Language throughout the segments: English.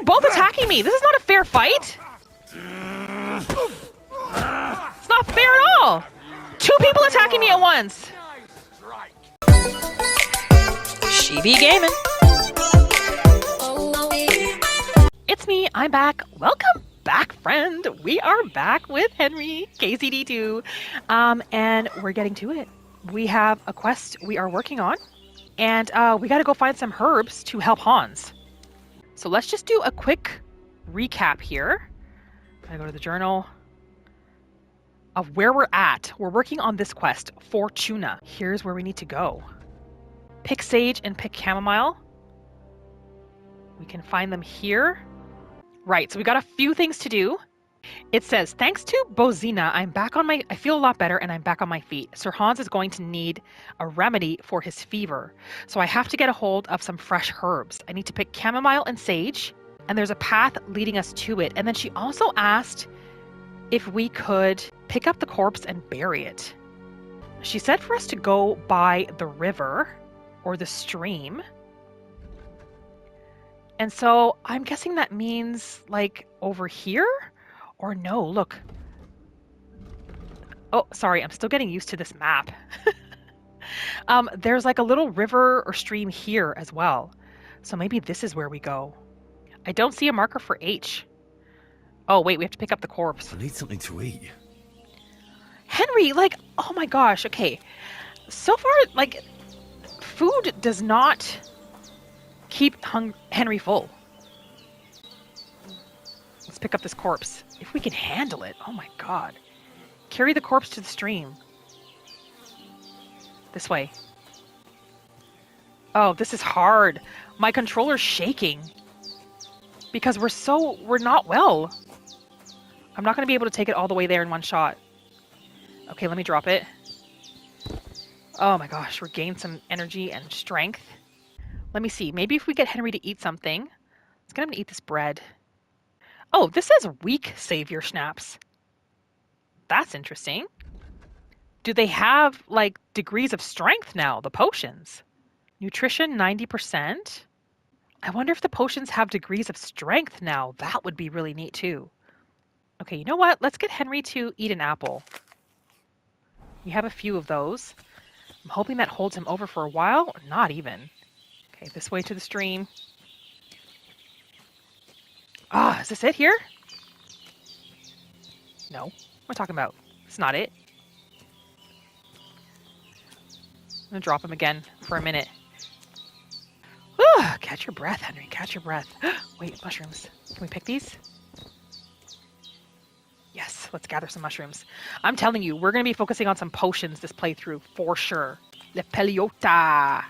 both attacking me? This is not a fair fight. It's not fair at all. Two people attacking me at once. She be gaming. It's me, I'm back. Welcome back, friend. We are back with Henry, KCD2. And we're getting to it. We have a quest we are working on. And we gotta go find some herbs to help Hans. So let's just do a quick recap here. I go to the journal of where we're at. We're working on this quest, Fortuna. Here's where we need to go. Pick sage and pick chamomile. We can find them here. Right, so we got a few things to do. It says, thanks to Bozina, I feel a lot better and I'm back on my feet. Sir Hans is going to need a remedy for his fever. So I have to get a hold of some fresh herbs. I need to pick chamomile and sage, and there's a path leading us to it. And then she also asked if we could pick up the corpse and bury it. She said for us to go by the river or the stream. And so I'm guessing that means like over here? Or no, look. Oh, sorry, I'm still getting used to this map. There's like a little river or stream here as well. So maybe this is where we go. I don't see a marker for H. Oh, wait, we have to pick up the corpse. I need something to eat. Henry, like, oh my gosh, okay. So far, like, food does not keep Henry full. Let's pick up this corpse. If we can handle it. Oh my god. Carry the corpse to the stream. This way. Oh, this is hard. My controller's shaking. Because we're not well. I'm not going to be able to take it all the way there in one shot. Okay, let me drop it. Oh my gosh, we're gaining some energy and strength. Let me see. Maybe if we get Henry to eat something. Let's get him to eat this bread. Oh, this says weak savior schnapps. That's interesting. Do they have, like, degrees of strength now, the potions? Nutrition, 90%. I wonder if the potions have degrees of strength now. That would be really neat, too. Okay, you know what? Let's get Henry to eat an apple. We have a few of those. I'm hoping that holds him over for a while, or not even. Okay, this way to the stream. Ah, is this it here? No. What am I talking about? It's not it. I'm gonna drop him again for a minute. Whew, catch your breath, Henry. Catch your breath. Wait, mushrooms. Can we pick these? Yes, let's gather some mushrooms. I'm telling you, we're gonna be focusing on some potions this playthrough for sure. Le Peliota.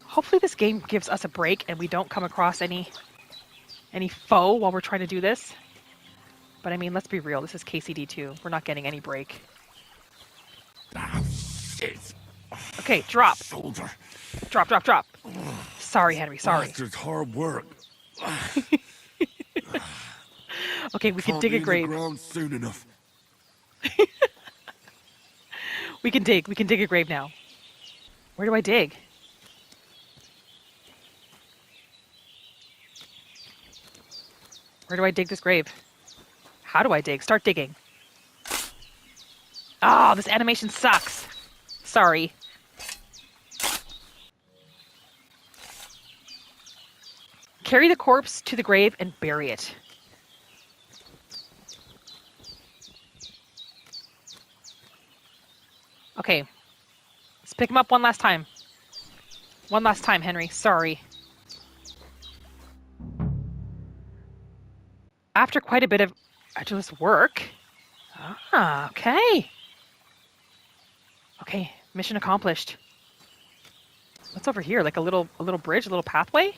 Hopefully this game gives us a break and we don't come across any foe while we're trying to do this. But I mean, let's be real. This is KCD2. We're not getting any break. Ah, shit. Okay, drop. Shoulder. Drop. Sorry, Henry. Sorry. It's hard work. Okay, we can dig a grave. Ground soon enough. We can dig a grave now. Where do I dig? Where do I dig this grave? How do I dig? Start digging. Oh, this animation sucks. Sorry. Carry the corpse to the grave and bury it. Okay. Let's pick him up one last time. One last time, Henry. Sorry. After quite a bit of arduous work. Ah, okay. Okay, mission accomplished. What's over here? Like a little bridge, a little pathway?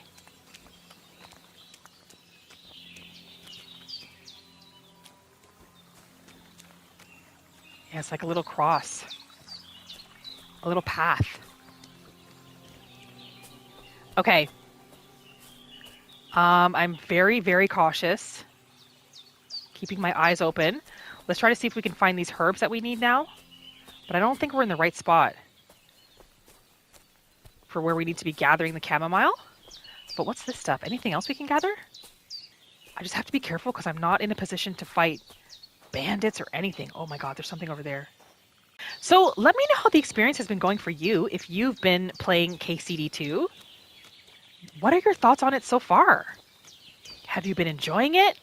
Yeah, it's like a little cross. A little path. Okay. I'm very, very cautious. Keeping my eyes open. Let's try to see if we can find these herbs that we need now. But I don't think we're in the right spot. for where we need to be gathering the chamomile. But what's this stuff? Anything else we can gather? I just have to be careful because I'm not in a position to fight bandits or anything. Oh my god, there's something over there. So let me know how the experience has been going for you if you've been playing KCD2. What are your thoughts on it so far? Have you been enjoying it?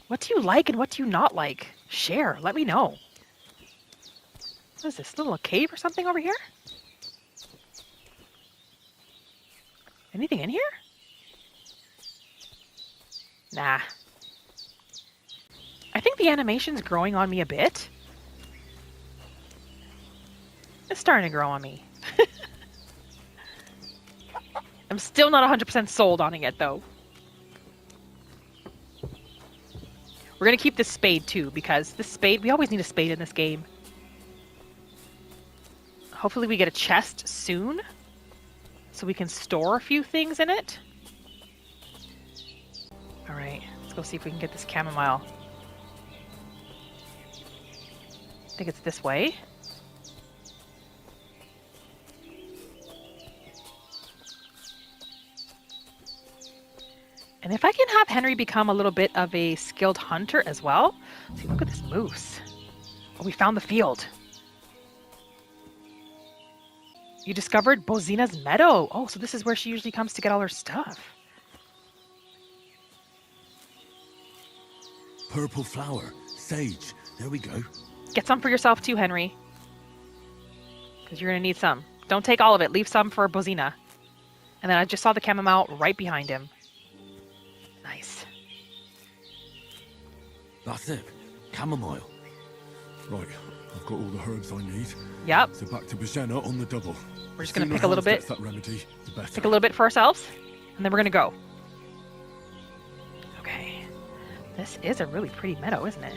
What do you like and what do you not like? Share, let me know. What is this, little cave or something over here? Anything in here? Nah. I think the animation's growing on me a bit. It's starting to grow on me. I'm still not 100% sold on it yet, though. We're going to keep this spade, too, because this spade, we always need a spade in this game. Hopefully we get a chest soon, so we can store a few things in it. Alright, let's go see if we can get this chamomile. I think it's this way. And if I can have Henry become a little bit of a skilled hunter as well. See, look at this moose. Oh, we found the field. You discovered Bozina's meadow. Oh, so this is where she usually comes to get all her stuff. Purple flower. Sage. There we go. Get some for yourself too, Henry. Because you're going to need some. Don't take all of it. Leave some for Bozina. And then I just saw the chamomile right behind him. Nice. That's it. Chamomile. Right. I've got all the herbs I need. Yep. So back to Bozena on the double. We're just going to pick a little bit. That remedy, the better. Pick a little bit for ourselves. And then we're going to go. Okay. This is a really pretty meadow, isn't it?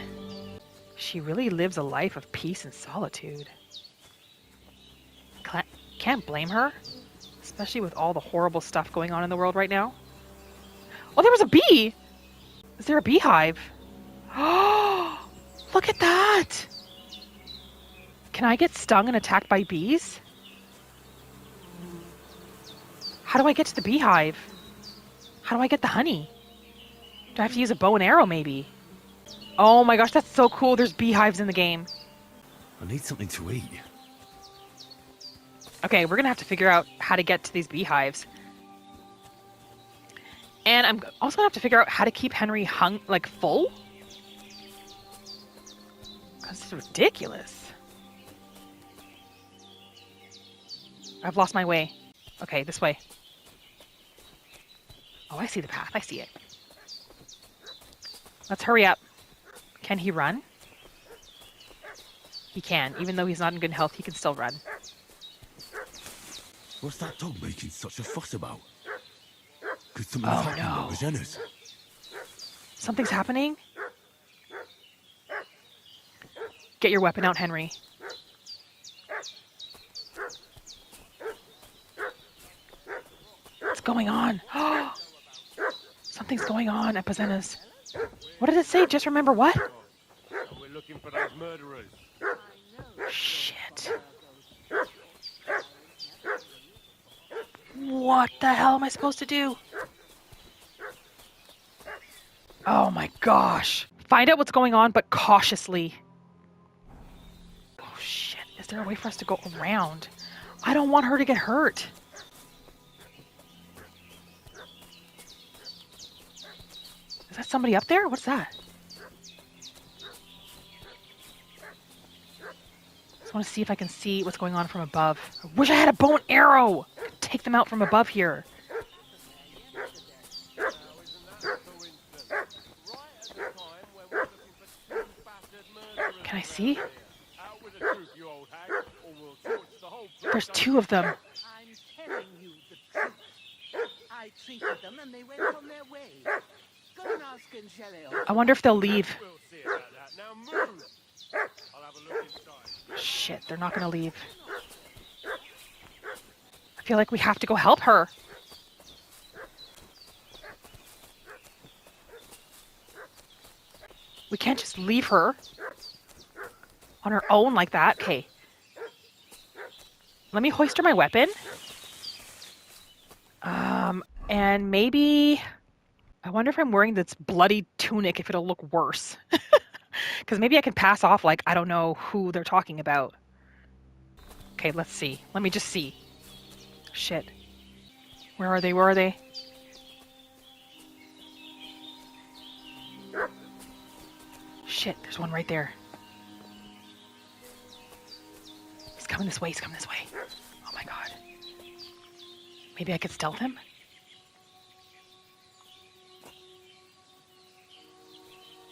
She really lives a life of peace and solitude. Can't blame her. Especially with all the horrible stuff going on in the world right now. Oh, there was a bee! Is there a beehive? Oh, look at that! Can I get stung and attacked by bees? How do I get to the beehive? How do I get the honey? Do I have to use a bow and arrow, maybe? Oh my gosh, that's so cool. There's beehives in the game. I need something to eat. Okay, we're gonna have to figure out how to get to these beehives. And I'm also gonna have to figure out how to keep Henry full. Because it's ridiculous. I've lost my way. Okay, this way. Oh, I see the path. I see it. Let's hurry up. Can he run? He can. Even though he's not in good health, he can still run. What's that dog making such a fuss about? Could something happen at Bozena's? Something's happening? Get your weapon out, Henry. What's going on? Something's going on at Bozena's. What did it say? Just remember what? We're looking for those murderers. Shit. What the hell am I supposed to do? Oh my gosh. Find out what's going on, but cautiously. Oh shit. Is there a way for us to go around? I don't want her to get hurt. Is that somebody up there? What's that? I want to see if I can see what's going on from above. I wish I had a bow and arrow! I could take them out from above here. Can I see? There's two of them. I'm telling you the truth. I treated them and they went on their way. Go and ask Angelo. I wonder if they'll leave. We'll see about that. Now move. I'll have a look inside. Shit, they're not gonna leave. I feel like we have to go help her. We can't just leave her on her own like that. Okay. Let me hoist her my weapon. And maybe I wonder if I'm wearing this bloody tunic if it'll look worse. Because maybe I can pass off like I don't know who they're talking about. Okay, let's see. Let me just see. Shit. Where are they? Where are they? Shit, there's one right there. He's coming this way, he's coming this way. Oh my god. Maybe I could stealth him?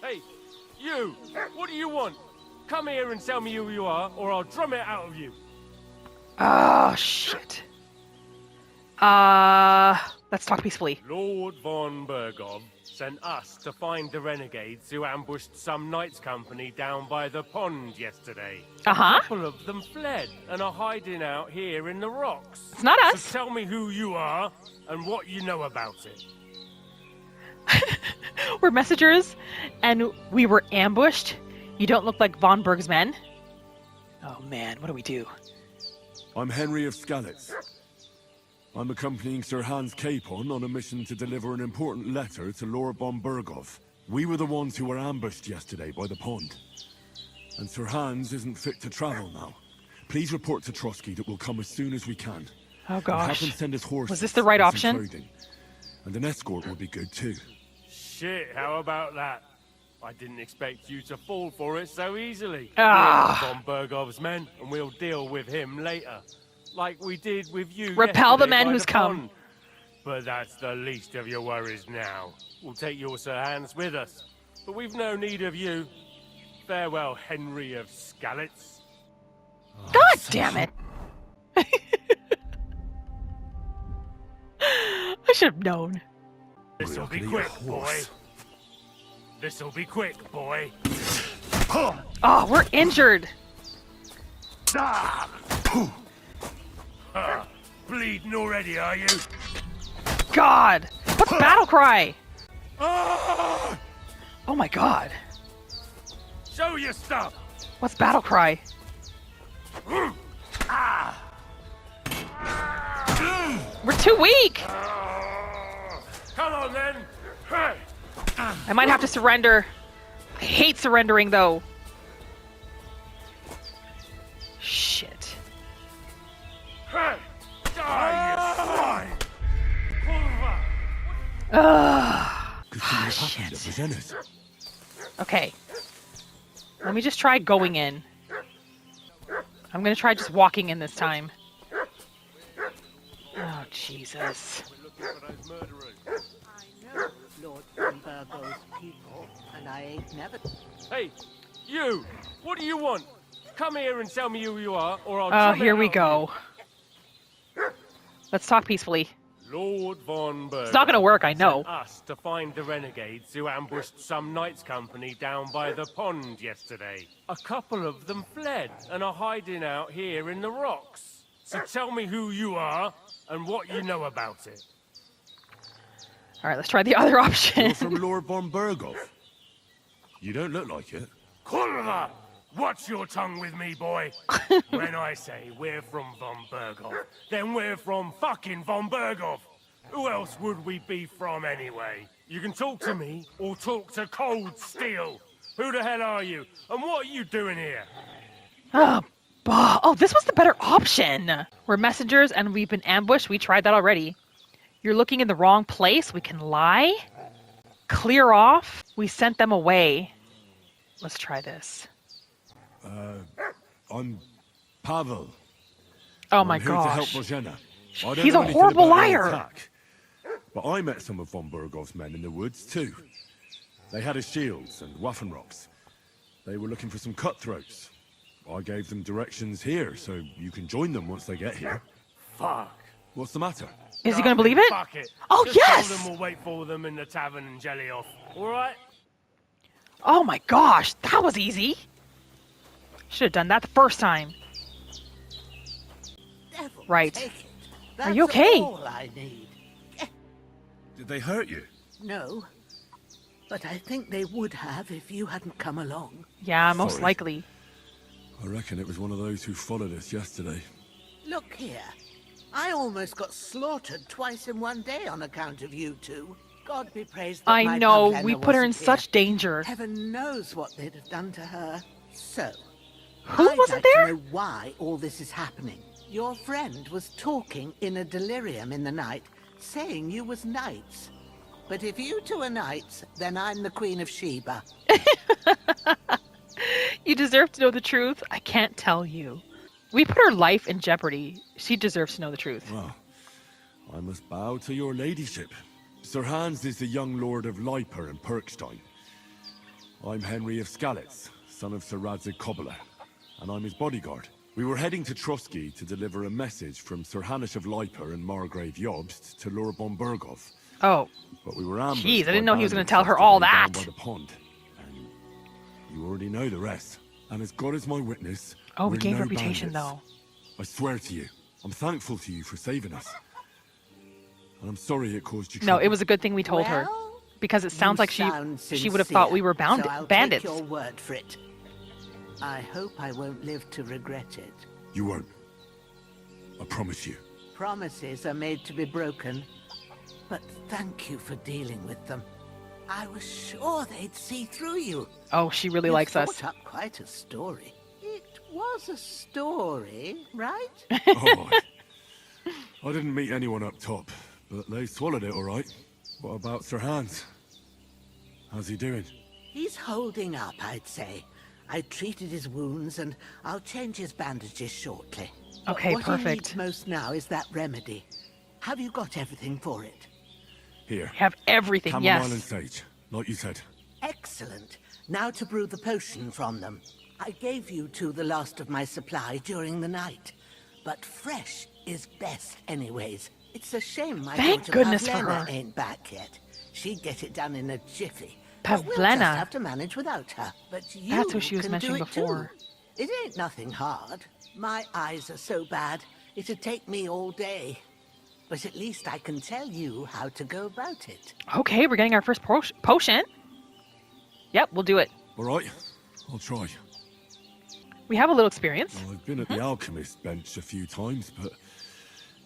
Hey, you! What do you want? Come here and tell me who you are, or I'll drum it out of you. Oh, shit. Let's talk peacefully. Lord von Bergov sent us to find the renegades who ambushed some knights company down by the pond yesterday. Uh-huh. A couple of them fled and are hiding out here in the rocks. It's not us. So tell me who you are and what you know about it. We're messengers, and we were ambushed. You don't look like von Berg's men. Oh man, what do we do? I'm Henry of Skalitz. I'm accompanying Sir Hans Capon on a mission to deliver an important letter to Lord von Bergov. We were the ones who were ambushed yesterday by the pond. And Sir Hans isn't fit to travel now. Please report to Trotsky that we'll come as soon as we can. Oh And gosh. have him send us horses. Was this the right and some option? clothing. And an escort would be good too. Shit, how about that? I didn't expect you to fall for it so easily. Ah. We're von Bergov's men, and we'll deal with him later. Like we did with you Repel the yesterday man by who's the come. pond. But that's the least of your worries now. We'll take your Sir Hans with us. But we've no need of you. Farewell, Henry of Skalitz. God damn it. I should have known. This'll be Really? quick, boy. Horse. This'll be quick, boy. Oh, we're injured. Bleeding already, are you? God. What's battle cry? Ah! Oh my god. Show your stuff. What's battle cry? We're too weak. Come on then. Hey. I might have to surrender. I hate surrendering though. Shit. Hey. Die, you swine. Kurva. Ugh. Could see what happens at Vizennes. Okay. Let me just try going in. I'm gonna try just walking in this time. Oh, Jesus. We're looking for those murderers. I know Lord von Bergo's people, and I ain't never... Hey, you. What do you want? Come here and tell me who you are, or I'll. Oh, drum it here we out go. Let's talk peacefully. of you. Lord von Bergov. It's not gonna work, I know. sent us to find the renegades who ambushed some knights company down by the pond yesterday. A couple of them fled and are hiding out here in the rocks. So tell me who you are and what you know about it. All right, let's try the other option. You're from Lord von Bergov. You don't look like it. Kurva! Watch your tongue with me, boy. When I say we're from von Bergov, then we're from fucking von Bergov. Who else would we be from anyway? You can talk to me or talk to cold steel. Who the hell are you? And what are you doing here? Oh, this was the better option. We're messengers and we've been ambushed. We tried that already. You're looking in the wrong place. We can lie. Clear off. We sent them away. Let's try this. I'm Pavel. Oh my I'm here to help gosh. Bozhena. I don't He's know a anything horrible about the liar. attack, but I met some of von Bergov's men in the woods too. They had his shields and Waffenrocks. They were looking for some cutthroats. I gave them directions here, so you can join them once they get here. Fuck. What's the matter? Is he gonna believe it? Fuck it. Oh, Just yes! Tell them we'll wait for them in the tavern and jelly off. All right? Oh my gosh, that was easy. Should have done that the first time. Devil Right. take it. Are you That's okay? all I need. Did they hurt you? No, but I think they would have if you hadn't come along. Yeah, most Sorry. likely. I reckon it was one of those who followed us yesterday. Look here. I almost got slaughtered twice in one day on account of you two. God be praised that I my know, Pavlena we put her in wasn't here. such danger. Heaven knows what they'd have done to her. So, Who I'd wasn't like there? to know why all this is happening. Your friend was talking in a delirium in the night, saying you was knights. But if you two are knights, then I'm the Queen of Sheba. You deserve to know the truth. I can't tell you. We put her life in jeopardy. She deserves to know the truth. Well, I must bow to your ladyship. Sir Hans is the young lord of Leiper and Perkstein. I'm Henry of Skalitz, son of Sir Radzig Kobyla, and I'm his bodyguard. We were heading to Trusky to deliver a message from Sir Hanish of Leiper and Margrave Jobst to Lord Bombergov. Oh, But we were ambushed. jeez, I didn't know he was going to bandits tell her all yesterday that. down by the pond. And you already know the rest. And as God is my witness, Oh, we we're gained no reputation, bandits. though. I swear to you, I'm thankful to you for saving us. And I'm sorry it caused you No, trouble. it was a good thing we told her. Well, Because it sounds you like she sound would have thought we were sincere, so I'll bandits. take your word for it. I hope I won't live to regret it. You won't. I promise you. Promises are made to be broken, but thank you for dealing with them. I was sure they'd see through you. Oh, she really You likes us. thought up quite a story. It was a story, right? Oh, I didn't meet anyone up top, but they swallowed it all right. What about Sir Hans? How's he doing? He's holding up, I'd say. I treated his wounds, and I'll change his bandages shortly. But Okay, what perfect. he needs most now is that remedy. Have you got everything for it? Here. Have everything, Chamomile and yes. sage, like you said. Excellent. Now to brew the potion from them. I gave you two the last of my supply during the night. But fresh is best anyways. It's a shame my Thank daughter goodness for Pavlena her. ain't back yet. She'd get it done in a jiffy. But we'll just Pavlena. have to manage without her. But you That's who she was can mentioning do it before. Too. It ain't nothing hard. My eyes are so bad, it'd take me all day. But at least I can tell you how to go about it. Okay, we're getting our first potion. Yep, we'll do it. All right, I'll try. We have a little experience. Well, I've been at the alchemist bench a few times, but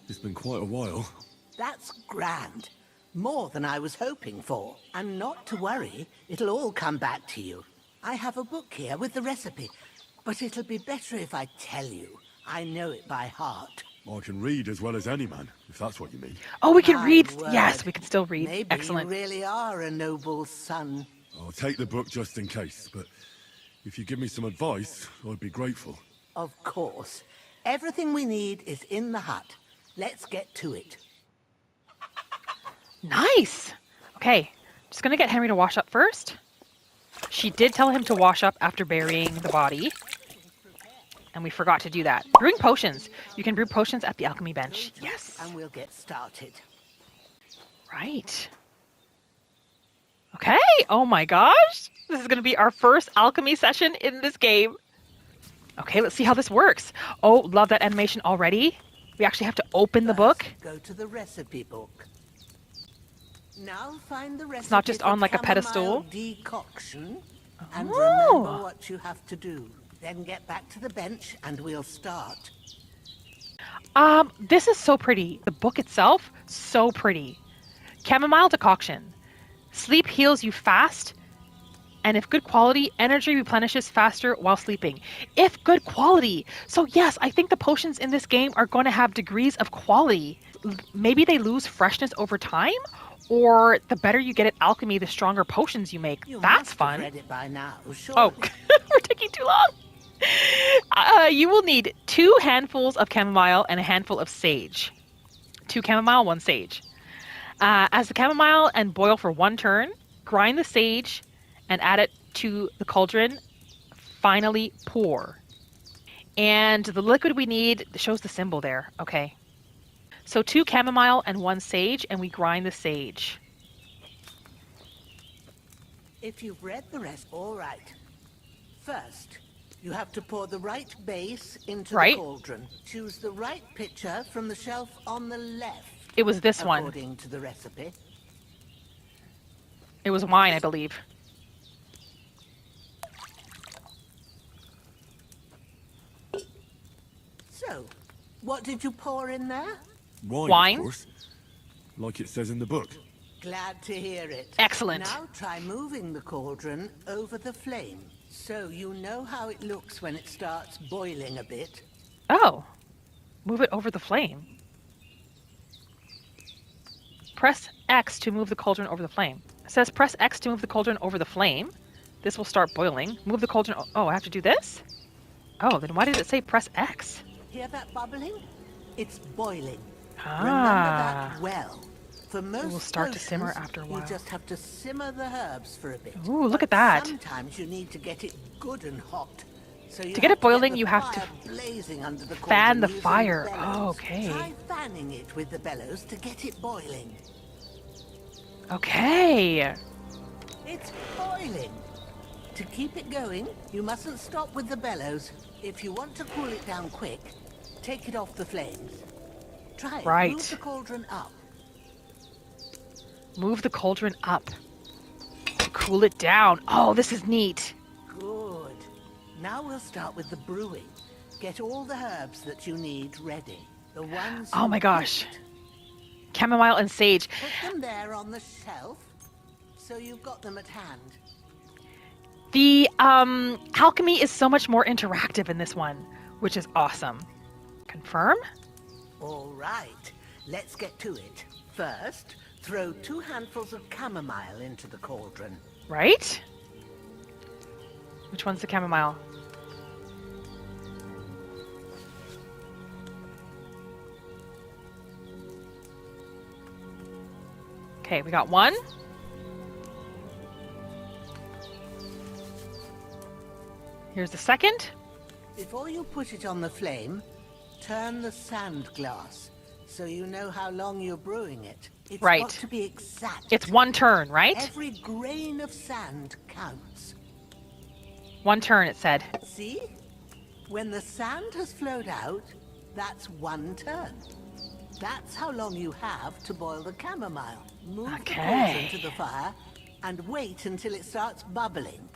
it's been quite a while. That's grand. More than I was hoping for. And not to worry, it'll all come back to you. I have a book here with the recipe, but it'll be better if I tell you. I know it by heart. I can read as well as any man, if that's what you mean. Oh, we can My read. word. Yes, we can still read. Maybe Excellent. you really are a noble son. I'll take the book just in case, but if you give me some advice, I'd be grateful. Of course. Everything we need is in the hut. Let's get to it. Nice. Okay, just gonna get Henry to wash up first. She did tell him to wash up after burying the body. And we forgot to do that. Brewing potions. You can brew potions at the alchemy bench. Yes. And we'll get started. Right. Okay. Oh my gosh. This is going to be our first alchemy session in this game. Okay, let's see how this works. Oh, love that animation already. We actually have to open the book. First, go to the recipe book. Now find the recipe. not just for on, like, a chamomile pedestal. Decoction, and Oh. remember what you have to do. Then get back to the bench, and we'll start. This is so pretty. The book itself, so pretty. Chamomile decoction. Sleep heals you fast, and if good quality, energy replenishes faster while sleeping. If good quality. So yes, I think the potions in this game are going to have degrees of quality. Maybe they lose freshness over time, or the better you get at alchemy, the stronger potions you make. You That's must have fun. read it by now, Oh, surely. we're taking too long. You will need 2 handfuls of chamomile and a handful of sage. 2 chamomile, 1 sage. As the chamomile and boil for 1 turn, grind the sage and add it to the cauldron. Finally pour. And the liquid we need shows the symbol there. Okay. So 2 chamomile and 1 sage, and we grind the sage. If you've read the rest, all right. First, you have to pour the right base into Right. the cauldron. Choose the right pitcher from the shelf on the left. It was this one. According to the recipe. It was wine, I believe. So, what did you pour in there? Wine, Wine? of course. Like it says in the book. Glad to hear it. Excellent. Now try moving the cauldron over the flame, so you know how it looks when it starts boiling a bit. Oh. Move it over the flame. Press X to move the cauldron over the flame. It says press X to move the cauldron over the flame. This will start boiling. Move the cauldron. Oh, I have to do this? Oh, then why did it say press X? Hear that bubbling? It's boiling. Ah. Remember that well. For most will start to simmer potions, after a while. You just have to simmer the herbs for a bit. Ooh, look But at that. Sometimes you need to get it good and hot. So you To get it boiling, the you have to fire blazing under the fan cauldron the using fire. bellows. Oh, okay. Try fanning it with the bellows to get it boiling. Okay. It's boiling. To keep it going, you mustn't stop with the bellows. If you want to cool it down quick, take it off the flames. Try it. Right. Move the cauldron up. Move the cauldron up to cool it down. Oh, this is neat. Good. Now we'll start with the brewing. Get all the herbs that you need ready. The ones Oh you my gosh. picked. Chamomile and sage. Put them there on the shelf, so you've got them at hand. The alchemy is so much more interactive in this one, which is awesome. Confirm? All right, let's get to it. First, throw 2 handfuls of chamomile into the cauldron. Right? Which one's the chamomile? Okay, we got 1. Here's the second. Before you put it on the flame, turn the sand glass, so you know how long you're brewing it. It's Right. got to be exact. It's 1 turn, right? Every grain of sand counts. 1 turn, it said. See? When the sand has flowed out, that's 1 turn. That's how long you have to boil the chamomile. Move the Okay. cauldron to the fire and wait until it starts bubbling.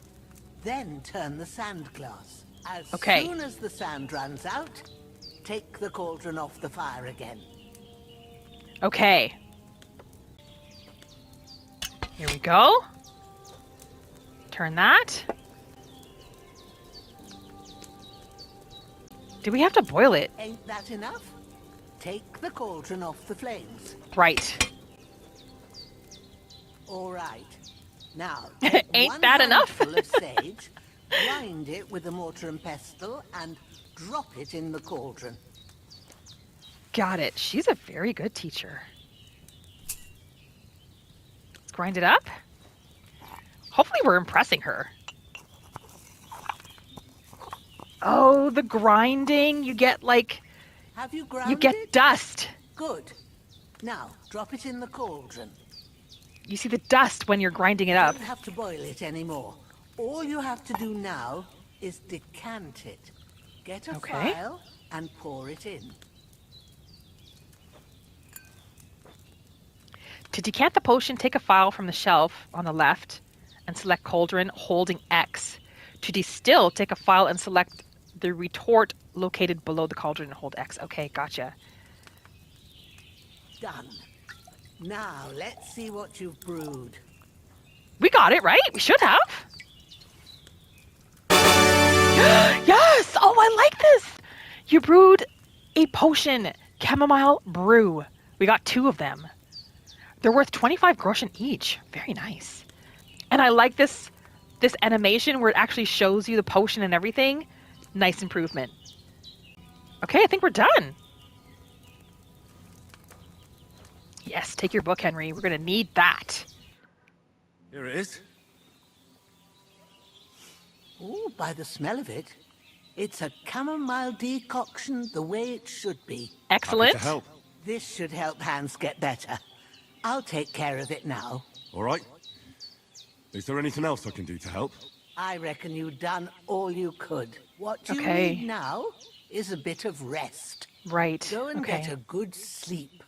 Then turn the sand glass. As Okay. soon as the sand runs out, take the cauldron off the fire again. Okay. Here we go. Turn that. Do we have to boil it? Ain't that enough? Take the cauldron off the flames. Right. All right. Now, take Ain't 1 that enough? handful of sage, grind it with a mortar and pestle, and drop it in the cauldron. Got it. She's a very good teacher. Let's grind it up. Hopefully we're impressing her. Oh, the grinding. You get like, Have you ground you get it? dust. Good. Now, drop it in the cauldron. You see the dust when you're grinding it up. Don't have to boil it anymore. All you have to do now is decant it. Get a Okay. phial and pour it in. To decant the potion, take a phial from the shelf on the left and select cauldron holding X. To distill, take a phial and select the retort located below the cauldron and hold X. Okay, gotcha. Done. Now, let's see what you've brewed. We got it, right? We should have. Yes! Oh, I like this! You brewed a potion, chamomile brew. We got 2 of them. They're worth 25 groschen each. Very nice. And I like this animation where it actually shows you the potion and everything. Nice improvement. Okay, I think we're done. Yes, take your book, Henry. We're going to need that. Here it is. Ooh, by the smell of it, it's a chamomile decoction the way it should be. Excellent. Happy to help. This should help Hans get better. I'll take care of it now. All right. Is there anything else I can do to help? I reckon you've done all you could. What you Okay. need now is a bit of rest. Right. Go and Okay. get a good sleep.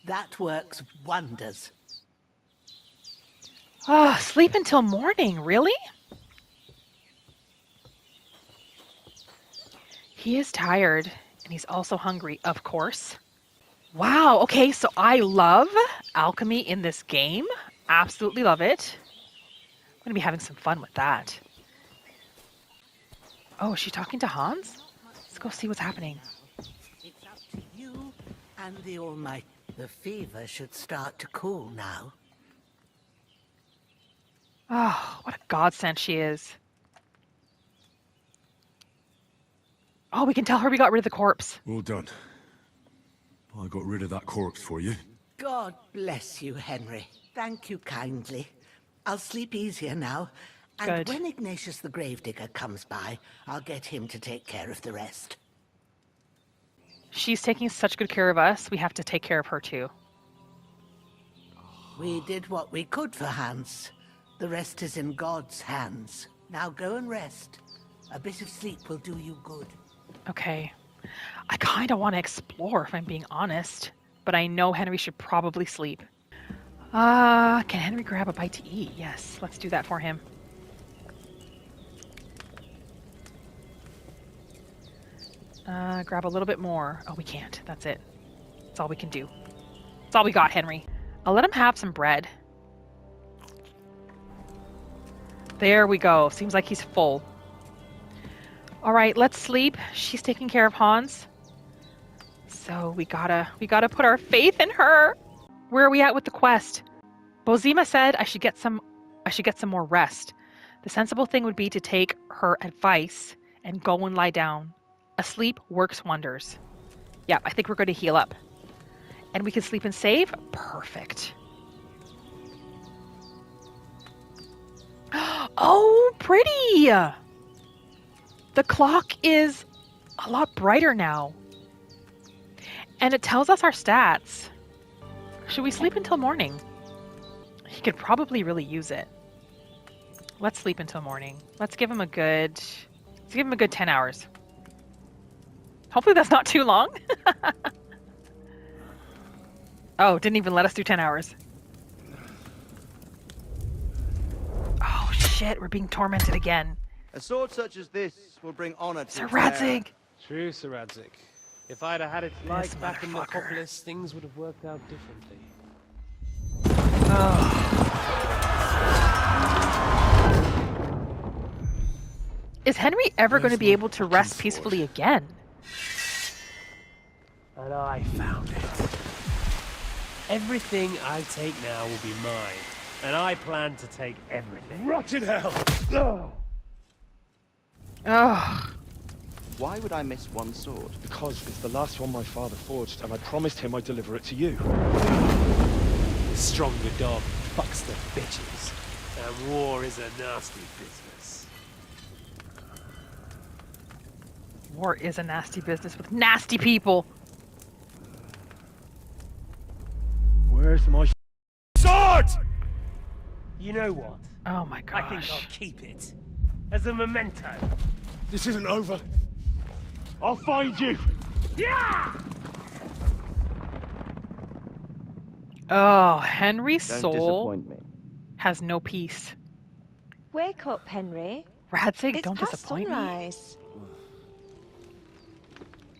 That works wonders. Oh, sleep until morning, really? He is tired, and he's also hungry, of course. Wow, okay, so I love alchemy in this game. Absolutely love it. I'm going to be having some fun with that. Oh, is she talking to Hans? Let's go see what's happening. It's up to you and the Almighty. The fever should start to cool now. Oh, what a godsend she is. Oh, we can tell her we got rid of the corpse. Well done. I got rid of that corpse for you. God bless you, Henry. Thank you kindly. I'll sleep easier now. And Good. when Ignatius the Gravedigger comes by, I'll get him to take care of the rest. She's taking such good care of us, we have to take care of her too. We did what we could for Hans. The rest is in God's hands. Now go and rest. A bit of sleep will do you good. Okay. I kind of want to explore, if I'm being honest. But I know Henry should probably sleep. Can Henry grab a bite to eat? Yes, let's do that for him. Grab a little bit more. Oh, we can't. That's it. That's all we can do. That's all we got, Henry. I'll let him have some bread. There we go. Seems like he's full. All right, let's sleep. She's taking care of Hans. So we gotta put our faith in her. Where are we at with the quest? Bozima said I should get some more rest. The sensible thing would be to take her advice and go and lie down. A sleep works wonders. Yeah, I think we're going to heal up. And we can sleep and save? Perfect. Oh, pretty! The clock is a lot brighter now. And it tells us our stats. Should we sleep until morning? He could probably really use it. Let's sleep until morning. Let's give him a good 10 hours. Hopefully that's not too long. Oh, didn't even let us do 10 hours. Oh shit, we're being tormented again. A sword such as this will bring honor to Sir its bearer. Radzig! True, Sir Radzig. If I'd have had it like This back in motherfucker. Metropolis, things would have worked out differently. Is Henry ever going to Where's be my able to rest fucking peacefully sword? again? And I found it. Everything I take now will be mine. And I plan to take everything. Rotten hell! Oh, Why would I miss one sword? Because it's the last one my father forged, and I promised him I'd deliver it to you. The stronger dog fucks the bitches. And war is a nasty business. war is a nasty business with nasty people. Where's my Sword! You know what? Oh my I think gosh. I'll keep it. As a memento. This isn't over. I'll find you. Yeah! Oh, Henry's Don't soul disappoint me. has no peace. Wake up, Henry. Radzig, It's don't past disappoint me. sunrise.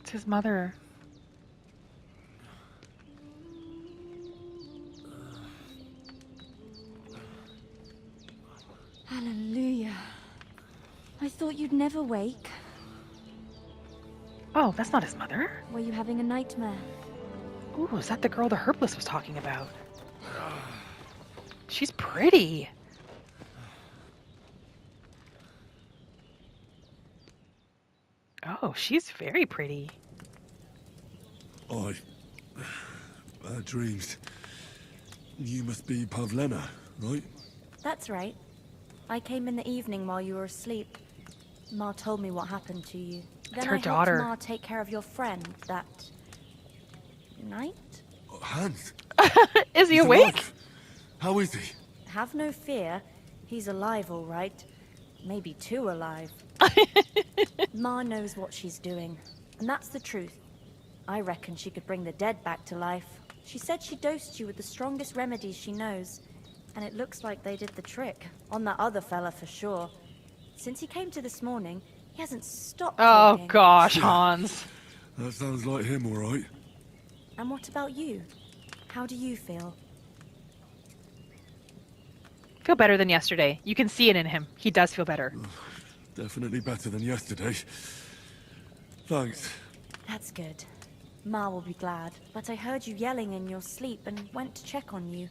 It's his mother. Hallelujah. I thought you'd never wake. Oh, that's not his mother. Were you having a nightmare? Ooh, is that the girl the herbalist was talking about? She's pretty. Oh, she's very pretty. Bad dreams. You must be Pavlena, right? That's right. I came in the evening while you were asleep. Ma told me what happened to you. Then her I daughter. helped Ma take care of your friend that night. Hans. Is he he's awake? alive. How is he? Have no fear. He's alive, all right. Maybe too alive. Ma knows what she's doing, and that's the truth. I reckon she could bring the dead back to life. She said she dosed you with the strongest remedies she knows, and it looks like they did the trick. On that other fella for sure. Since he came to this morning, he hasn't stopped Oh talking. gosh, Hans. That sounds like him, all right. And what about you? How do you feel? Feel better than yesterday. You can see it in him. He does feel better. Definitely better than yesterday. Thanks. That's good. Ma will be glad. But I heard you yelling in your sleep and went to check on you.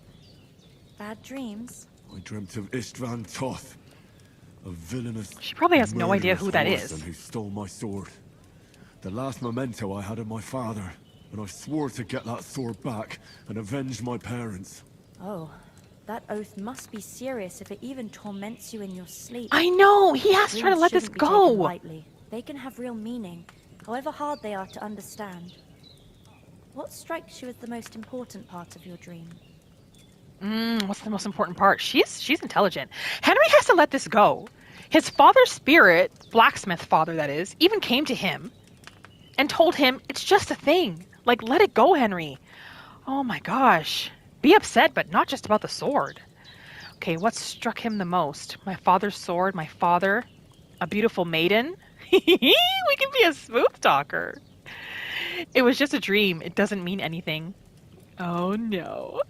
Bad dreams? I dreamt of Istvan Toth, a villainous, She probably has no idea who that murderous is. horseman who stole my sword. The last memento I had of my father, and I swore to get that sword back and avenge my parents. Oh, that oath must be serious if it even torments you in your sleep. I know! He has to try to Dreams let this shouldn't be go! taken lightly. They can have real meaning, however hard they are to understand. What strikes you as the most important part of your dream? What's the most important part? She's intelligent. Henry has to let this go. His father's spirit, blacksmith father that is, even came to him and told him it's just a thing. Like, let it go, Henry. Oh my gosh. Be upset, but not just about the sword. Okay, what struck him the most? My father's sword, my father, a beautiful maiden. We can be a smooth talker. It was just a dream. It doesn't mean anything. Oh no.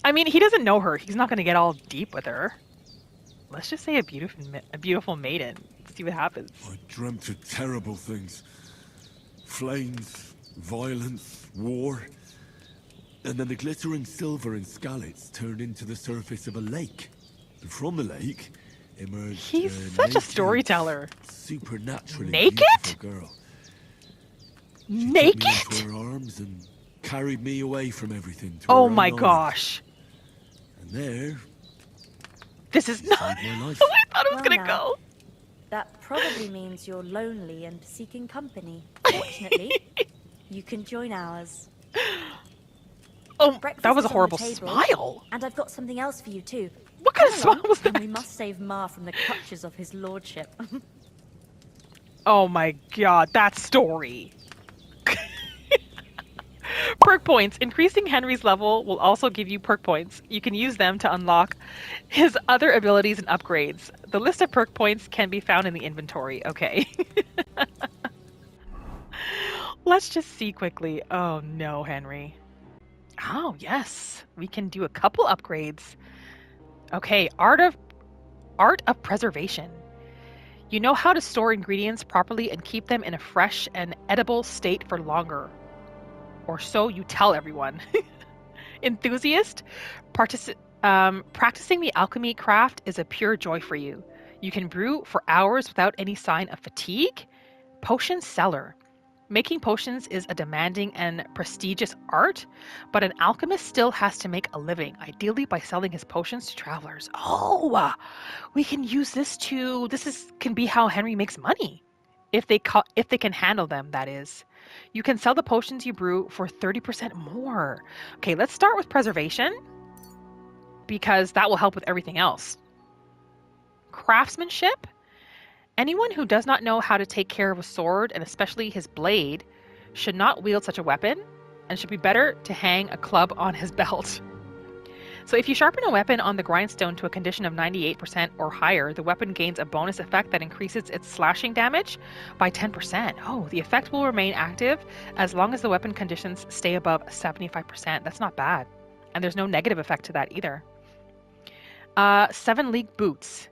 I mean, he doesn't know her. He's not going to get all deep with her. Let's just say a beautiful maiden. See what happens. I dreamt of terrible things. Flames, violence, war. And then the glittering silver and scallops turned into the surface of a lake. And from the lake emerged He's such a naked, storyteller. supernaturally Naked? beautiful girl. She Naked? took me into her arms and carried me away from everything to Oh her my own gosh. island. And there, This is not saved my life. the way I thought it was Well, going to now. go. That probably means you're lonely and seeking company. Fortunately, you can join ours. Oh, Breakfast that was a is on the horrible table. smile. And I've got something else for you too. What kind of Come smile along, was and that? we must save Ma from the clutches of his lordship. Oh my god, that story. Perk points. Increasing Henry's level will also give you perk points. You can use them to unlock his other abilities and upgrades. The list of perk points can be found in the inventory. Okay. Let's just see quickly. Oh no, Henry. Oh, yes. We can do a couple upgrades. Okay, Art of Preservation. You know how to store ingredients properly and keep them in a fresh and edible state for longer. Or so you tell everyone. Enthusiast, practicing the alchemy craft is a pure joy for you. You can brew for hours without any sign of fatigue. Potion seller. Making potions is a demanding and prestigious art, but an alchemist still has to make a living, ideally by selling his potions to travelers. Oh, we can use this to. Can be how Henry makes money, if they can handle them. That is, you can sell the potions you brew for 30% more. Okay, let's start with preservation because that will help with everything else. Craftsmanship. Anyone who does not know how to take care of a sword, and especially his blade, should not wield such a weapon, and should be better to hang a club on his belt. So if you sharpen a weapon on the grindstone to a condition of 98% or higher, the weapon gains a bonus effect that increases its slashing damage by 10%. Oh, the effect will remain active as long as the weapon conditions stay above 75%. That's not bad. And there's no negative effect to that either. 7 League Boots.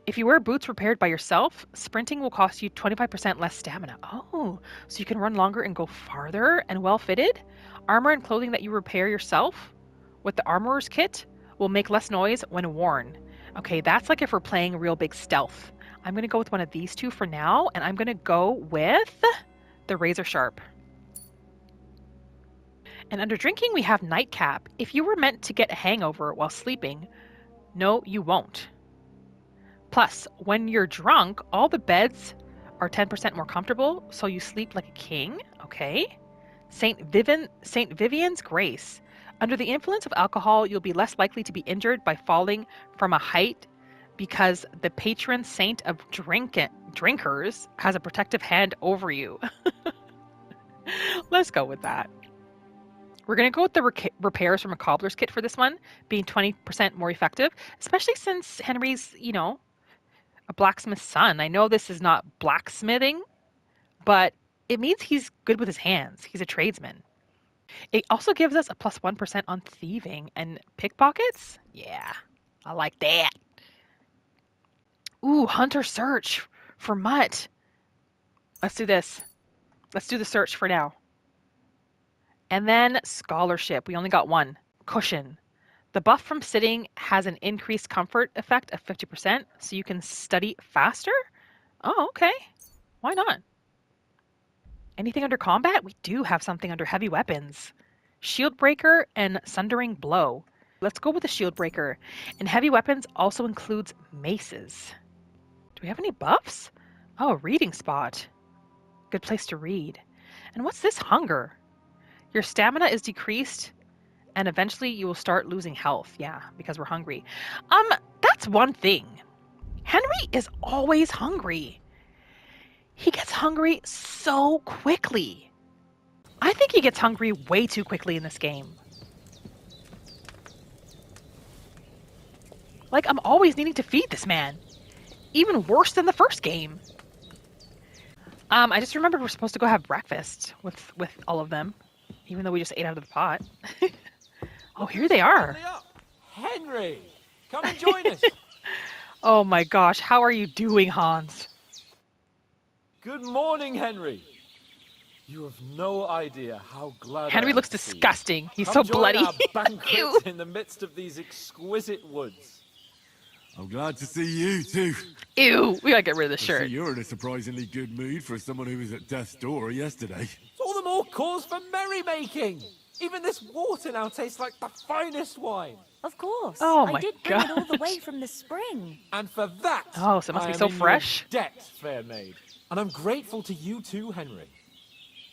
If you wear boots repaired by yourself, sprinting will cost you 25% less stamina. Oh, so you can run longer and go farther and well fitted. Armor and clothing that you repair yourself with the armorer's kit will make less noise when worn. Okay, that's like if we're playing real big stealth. I'm going to go with one of these two for now, and I'm going to go with the razor sharp. And under drinking, we have nightcap. If you were meant to get a hangover while sleeping, no, you won't. Plus, when you're drunk, all the beds are 10% more comfortable, so you sleep like a king. Okay. Saint Vivian's Grace. Under the influence of alcohol, you'll be less likely to be injured by falling from a height because the patron saint of drinkers has a protective hand over you. Let's go with that. We're going to go with the repairs from a cobbler's kit for this one, being 20% more effective, especially since Henry's, a blacksmith's son. I know this is not blacksmithing, but It means he's good with his hands. He's a tradesman. It also gives us a +1% on thieving and pickpockets. Yeah, I like that. Ooh, hunter search for mutt. Let's do this. Let's do the search for now. And then scholarship. We only got one. Cushion. The buff from sitting has an increased comfort effect of 50%, so you can study faster? Oh, okay. Why not? Anything under combat? We do have something under heavy weapons. Shield breaker and sundering blow. Let's go with the shield breaker. And heavy weapons also includes maces. Do we have any buffs? Oh, reading spot. Good place to read. And what's this? Hunger. Your stamina is decreased and eventually you will start losing health. Yeah, because we're hungry. That's one thing. Henry is always hungry. He gets hungry so quickly. I think he gets hungry way too quickly in this game. Like, I'm always needing to feed this man. Even worse than the first game. I just remembered we're supposed to go have breakfast with all of them, even though we just ate out of the pot. Oh, here they are. Henry, come and join us. Oh my gosh, how are you doing, Hans? Good morning, Henry. You have no idea how glad Henry I am looks to see you. disgusting. He's Come so join bloody. our banquet Ew. in the midst of these exquisite woods. I'm glad to see you too. Ew, we gotta get rid of this I shirt. see you're in a surprisingly good mood for someone who was at death's door yesterday. It's all the more cause for merrymaking. Even this water now tastes like the finest wine. Of course. Oh I my did bring it all the gosh. way from the spring. And for that, Oh, so it must I be am so in your fresh. debt, fair maid. And I'm grateful to you too, Henry.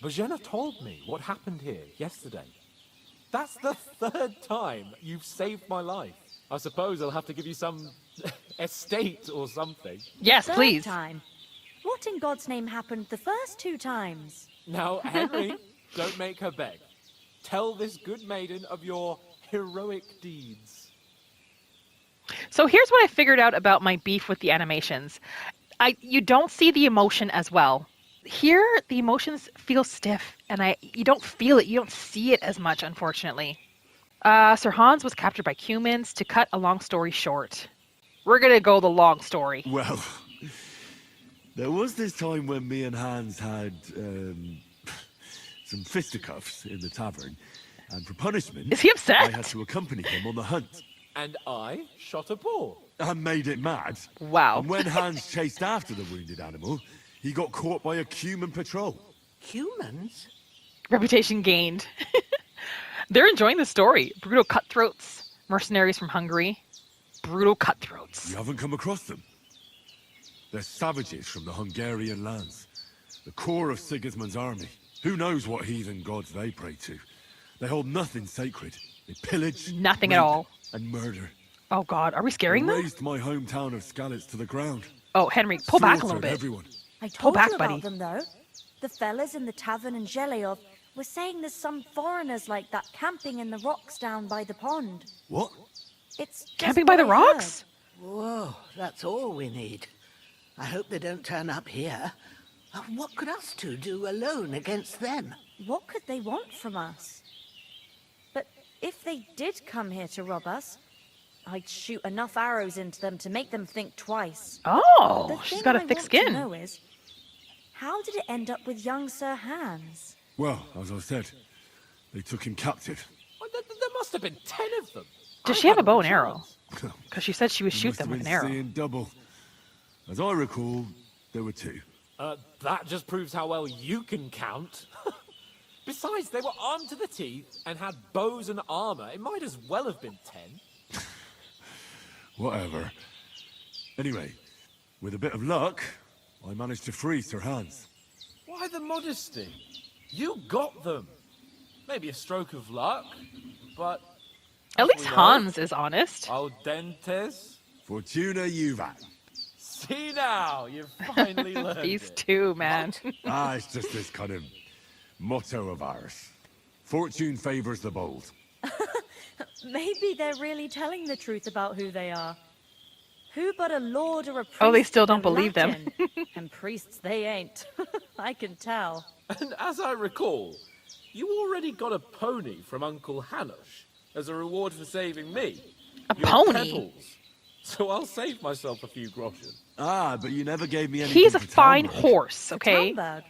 Bajena told me what happened here yesterday. That's the third time you've saved my life. I suppose I'll have to give you some estate or something. Yes, Third please. time. What in God's name happened the first 2 times? Now, Henry, don't make her beg. Tell this good maiden of your heroic deeds. So here's what I figured out about my beef with the animations. You don't see the emotion as well. Here, the emotions feel stiff, and you don't feel it. You don't see it as much, unfortunately. Sir Hans was captured by humans. To cut a long story short, we're gonna go the long story. Well, there was this time when me and Hans had some fisticuffs in the tavern, and for punishment, Is he upset? I had to accompany him on the hunt. And I shot a boar. I made it mad. Wow. And when Hans chased after the wounded animal, he got caught by a human patrol. Humans? Reputation gained. They're enjoying the story. Brutal cutthroats, mercenaries from Hungary. Brutal cutthroats. You haven't come across them? They're savages from the Hungarian lands. The core of Sigismund's army. Who knows what heathen gods they pray to? They hold nothing sacred. They pillage, Nothing at rape, all. and murder. Oh God, are we They scaring them? razed my hometown of Skalitz to the ground. Oh, Henry, pull back a little Slaughtered bit. everyone. I Pull told back, you about buddy. them, though. The fellas in the tavern in Zheleov were saying there's some foreigners like that camping in the rocks down by the pond. What? It's just Camping by what the I heard. rocks? Whoa, that's all we need. I hope they don't turn up here. What could us two do alone against them? What could they want from us? But if they did come here to rob us, I'd shoot enough arrows into them to make them think twice. Oh, The she's thing got a I thick want skin. to know is, how did it end up with young Sir Hans? Well, as I said, they took him captive. Well, there must have been 10 of them. Does I she have a hadn't bow and a arrow? chance. Because she said she would He shoot must them have with an been arrow. seeing double. As I recall, there were 2. That just proves how well you can count. Besides, they were armed to the teeth and had bows and armor. It might as well have been 10. Whatever. Anyway, with a bit of luck, I managed to free Sir Hans. Why the modesty? You got them. Maybe a stroke of luck, but... At as least we know, Hans is honest. Audentes. Fortuna juvat. See now, you've finally learned These it. two, man. It's just this kind of motto of ours. Fortune favors the bold. Maybe they're really telling the truth about who they are. Who but a lord or a priest? Oh, they still don't know believe them. Latin? And priests they ain't. I can tell. And as I recall, you already got a pony from Uncle Hanush as a reward for saving me. A Your pony? pebbles. So I'll save myself a few groschen. Ah, but you never gave me anything He's a for fine Talmud. horse, To okay? Talmberg. What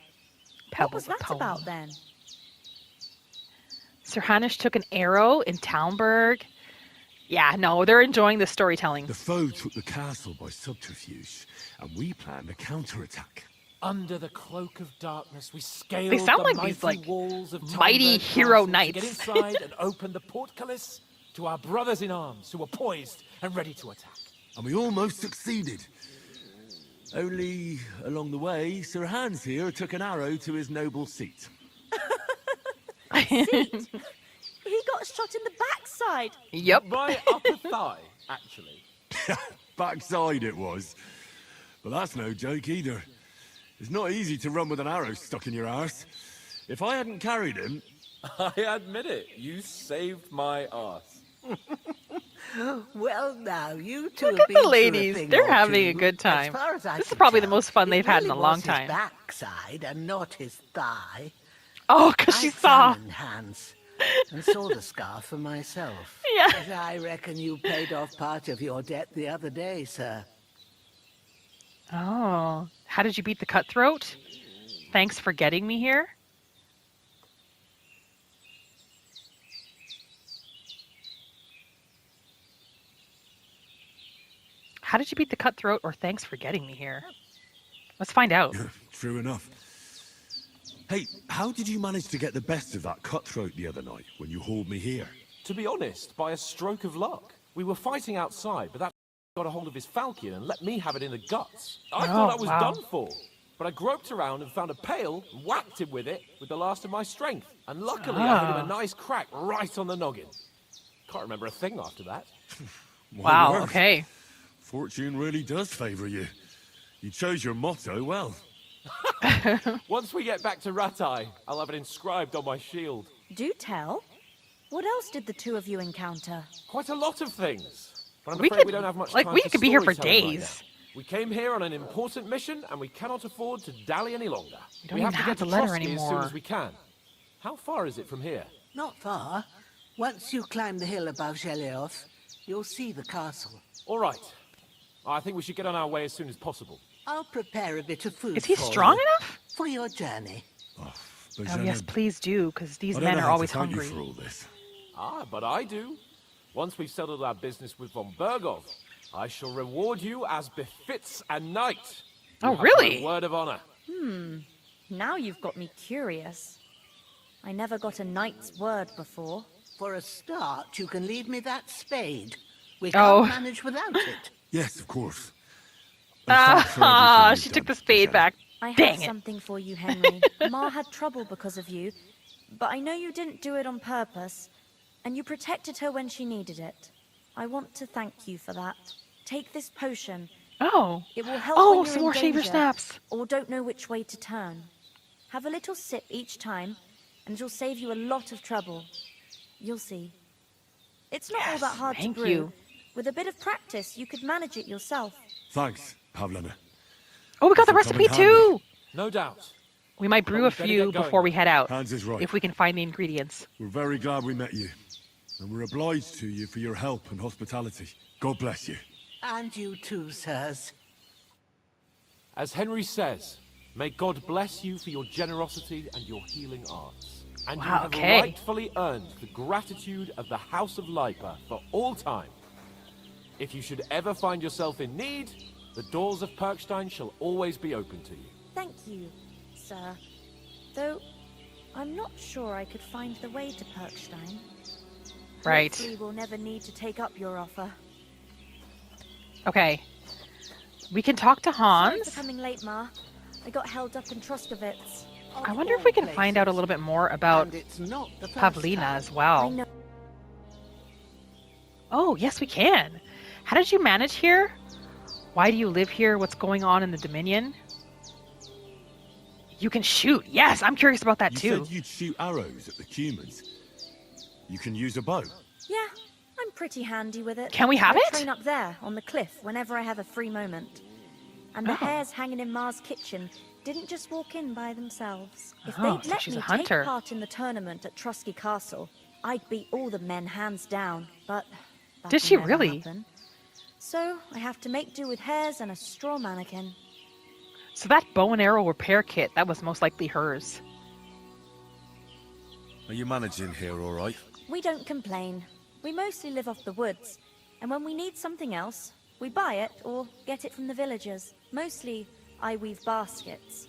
Pebbles was a that pony. about then? Sir Hanush took an arrow in Talmberg. Yeah, no, they're enjoying the storytelling. The foe took the castle by subterfuge, and we planned a counterattack. Under the cloak of darkness, we scaled They sound the like mighty these, like, walls of mighty Talmberg hero Castle knights. to get inside and open the portcullis to our brothers in arms who were poised and ready to attack. And we almost succeeded. Only, along the way, Sir Hans here took an arrow to his noble seat. He got shot in the backside. Yep. My upper thigh, actually. Backside it was. But that's no joke either. It's not easy to run with an arrow stuck in your arse. If I hadn't carried him... I admit it, you saved my arse. Well, now, you two Look have at been the through a lady. thing They're or having a two. good time. As far as I This is can probably the tell, most fun it they've had in really a long was time. His backside and not his thigh. Oh, because I she saw. examined Hans and saw the scar for myself. Yeah. But I reckon you paid off part of your debt the other day, sir. Oh, how did you beat the cutthroat? Thanks for getting me here. How did you beat the cutthroat, or thanks for getting me here? Let's find out. True enough. Hey, how did you manage to get the best of that cutthroat the other night when you hauled me here? To be honest, by a stroke of luck. We were fighting outside, but that got a hold of his falchion and let me have it in the guts. I thought I was wow. done for. But I groped around and found a pail and whacked him with it with the last of my strength. And luckily I hit him a nice crack right on the noggin. Can't remember a thing after that. My Wow, word. okay. Fortune really does favour you. You chose your motto well. Once we get back to Ratai, I'll have it inscribed on my shield. Do tell. What else did the two of you encounter? Quite a lot of things. But I'm We afraid could- we don't have much like, time we for could be here for storytelling right days. now. We came here on an important mission, and we cannot afford to dally any longer. We don't have even to have get the to letter Trotsky as soon anymore. as we can. How far is it from here? Not far. Once you climb the hill above Zheleov, you'll see the castle. All right. I think we should get on our way as soon as possible. I'll prepare a bit of food Is he for strong you enough? for your journey. Oh, yes, please do, because these I don't men know are how always to thank hungry. you for all this. Ah, but I do. Once we've settled our business with von Bergov, I shall reward you as befits a knight. You Oh, have my really? word of honor. Now you've got me curious. I never got a knight's word before. For a start, you can leave me that spade. We Oh. can't manage without it. Yes, of course. And thanks for Ah, everything she you've took the done, spade Jenna. back. I Dang have it. something for you, Henry. Ma had trouble because of you, but I know you didn't do it on purpose, and you protected her when she needed it. I want to thank you for that. Take this potion. Oh. It will help Oh, when you're some in more shaver danger snaps. or don't know which way to turn. Have a little sip each time, and it'll save you a lot of trouble. You'll see. It's not all Yes, that hard to thank brew. you. With a bit of practice, you could manage it yourself. Thanks, Pavlena. Oh, we got the This'll come recipe in handy. too. No doubt. We might brew a we better few get going. before we head out, Hans is right. if we can find the ingredients. We're very glad we met you. And we're obliged to you for your help and hospitality. God bless you. And you too, sirs. As Henry says, may God bless you for your generosity and your healing arts. And you Wow, have okay. rightfully earned the gratitude of the House of Lipa for all time. If you should ever find yourself in need, the doors of Perkstein shall always be open to you. Thank you, sir. Though, I'm not sure I could find the way to Perkstein. Right. Hopefully we'll never need to take up your offer. Okay. We can talk to Sorry Hans. for coming late, Ma. I got held up in Troskowitz. I wonder if we can find out a little bit more about And it's not the first Pavlina time. as I well. know. Oh, yes, we can. How did you manage here? Why do you live here? What's going on in the Dominion? You can shoot. Yes, I'm curious about that You too. said you'd shoot arrows at the humans. You can use a bow. Yeah, I'm pretty handy with it. Can we have I it? train up there on the cliff whenever I have a free moment. And the Oh. hares hanging in Ma's kitchen didn't just walk in by themselves. If Oh, they'd so let she's me a hunter. take part in the tournament at Trusky Castle, I'd beat all the men hands down, but Did that'll she never really? happen. So I have to make do with hares and a straw mannequin. So that bow and arrow repair kit, that was most likely hers. Are you managing here all right? We don't complain. We mostly live off the woods, and when we need something else, we buy it or get it from the villagers. Mostly, I weave baskets.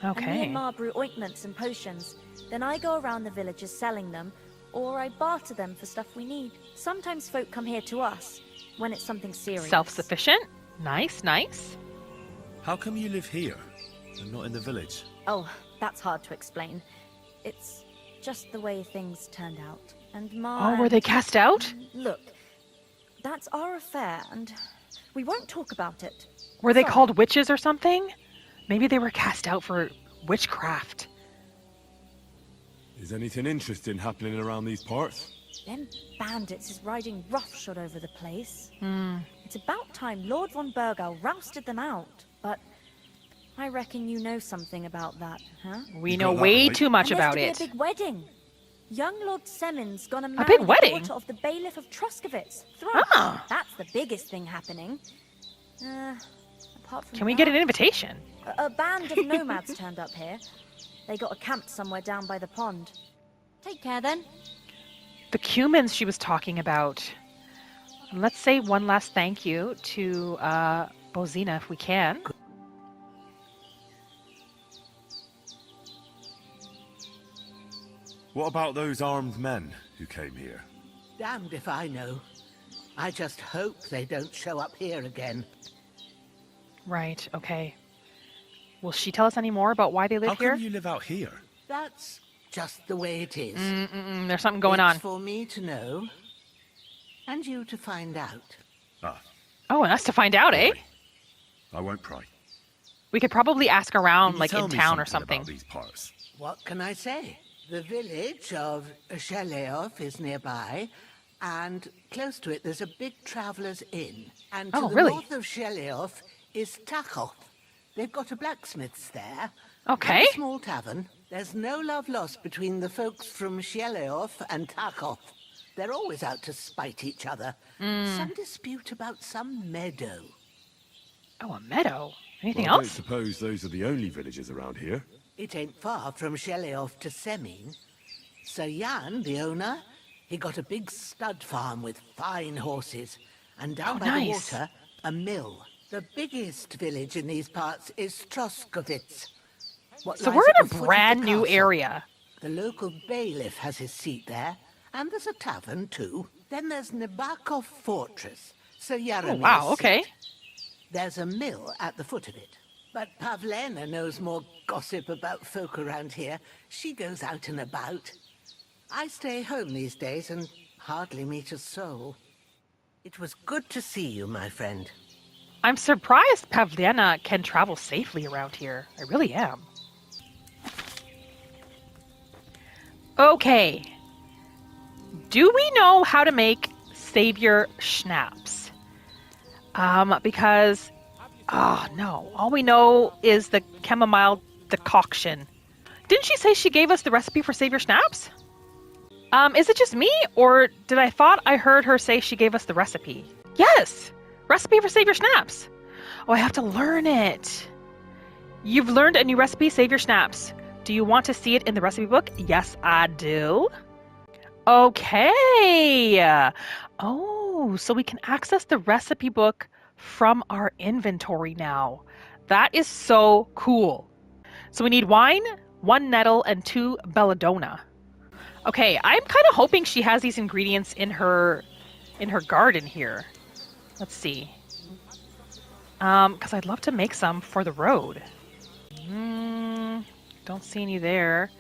And me Okay. and Ma brew ointments and potions. Then I go around the villages selling them, or I barter them for stuff we need. Sometimes folk come here to us, when it's something serious. Self-sufficient. Nice, nice. How come you live here and not in the village? Oh, that's hard to explain. It's just the way things turned out. And Ma... Oh, were they cast out? Look, that's our affair, and we won't talk about it. Were they Sorry. called witches or something? Maybe they were cast out for witchcraft. Is anything interesting happening around these parts? Them bandits is riding roughshod over the place. Hmm. It's about time Lord von Burgau rousted them out. But I reckon you know something about that, huh? We You know got that way right. too much And there's about to be it. a big wedding. Young Lord Semon's gonna marry big the wedding? daughter of the bailiff of Truskovitz. Thrush. Ah. That's the biggest thing happening. Apart from Can we get that, an invitation? a band of nomads turned up here. They got a camp somewhere down by the pond. Take care then. The cumins she was talking about. And let's say one last thank you to Bozina if we can. What about those armed men who came here? Damned if I know. I just hope they don't show up here again. Right, okay. Will she tell us any more about why they live How here? come you live out here? That's just the way it is. There's something going on. It's for me to know, and you to find out. Ah, Oh, and us to find out, eh? I won't pry. We could probably ask around, Can you like tell in me town or about something. these parts? What can I say? The village of Sheleov is nearby, and close to it there's a big traveller's inn. And to Oh, the really? north of Sheleov is Takhov. They've got a blacksmith's there. Okay. And a small tavern. There's no love lost between the folks from Sheleov and Takhov. They're always out to spite each other. Some dispute about some meadow. Oh, a meadow. Anything Well, I don't else? suppose those are the only villages around here. It ain't far from Sheleov to Semin. Sir Jan, the owner, he got a big stud farm with fine horses. And down Oh, by nice. the water, a mill. The biggest village in these parts is Troskovitz. What So lies we're at in a the foot of the brand new castle. area. The local bailiff has his seat there, and there's a tavern too. Then there's Nabakov Fortress, Sir Yaromir's Oh, wow, okay. seat. There's a mill at the foot of it. But Pavlena knows more gossip about folk around here. She goes out and about. I stay home these days and hardly meet a soul. It was good to see you, my friend. I'm surprised Pavlena can travel safely around here. I really am. Okay. Do we know how to make Savior Schnapps? Because, no. All we know is the chamomile decoction. Didn't she say she gave us the recipe for Savior Schnapps? Is it just me, or did I thought I heard her say she gave us the recipe? Yes! Recipe for Savior Schnapps. Oh, I have to learn it. You've learned a new recipe, Savior Schnapps. Do you want to see it in the recipe book? Yes, I do. Okay. Oh, so we can access the recipe book from our inventory now. That is so cool. So we need wine, 1 nettle, and 2 belladonna. Okay, I'm kind of hoping she has these ingredients in her garden here. Let's see. Because I'd love to make some for the road. Don't see any there.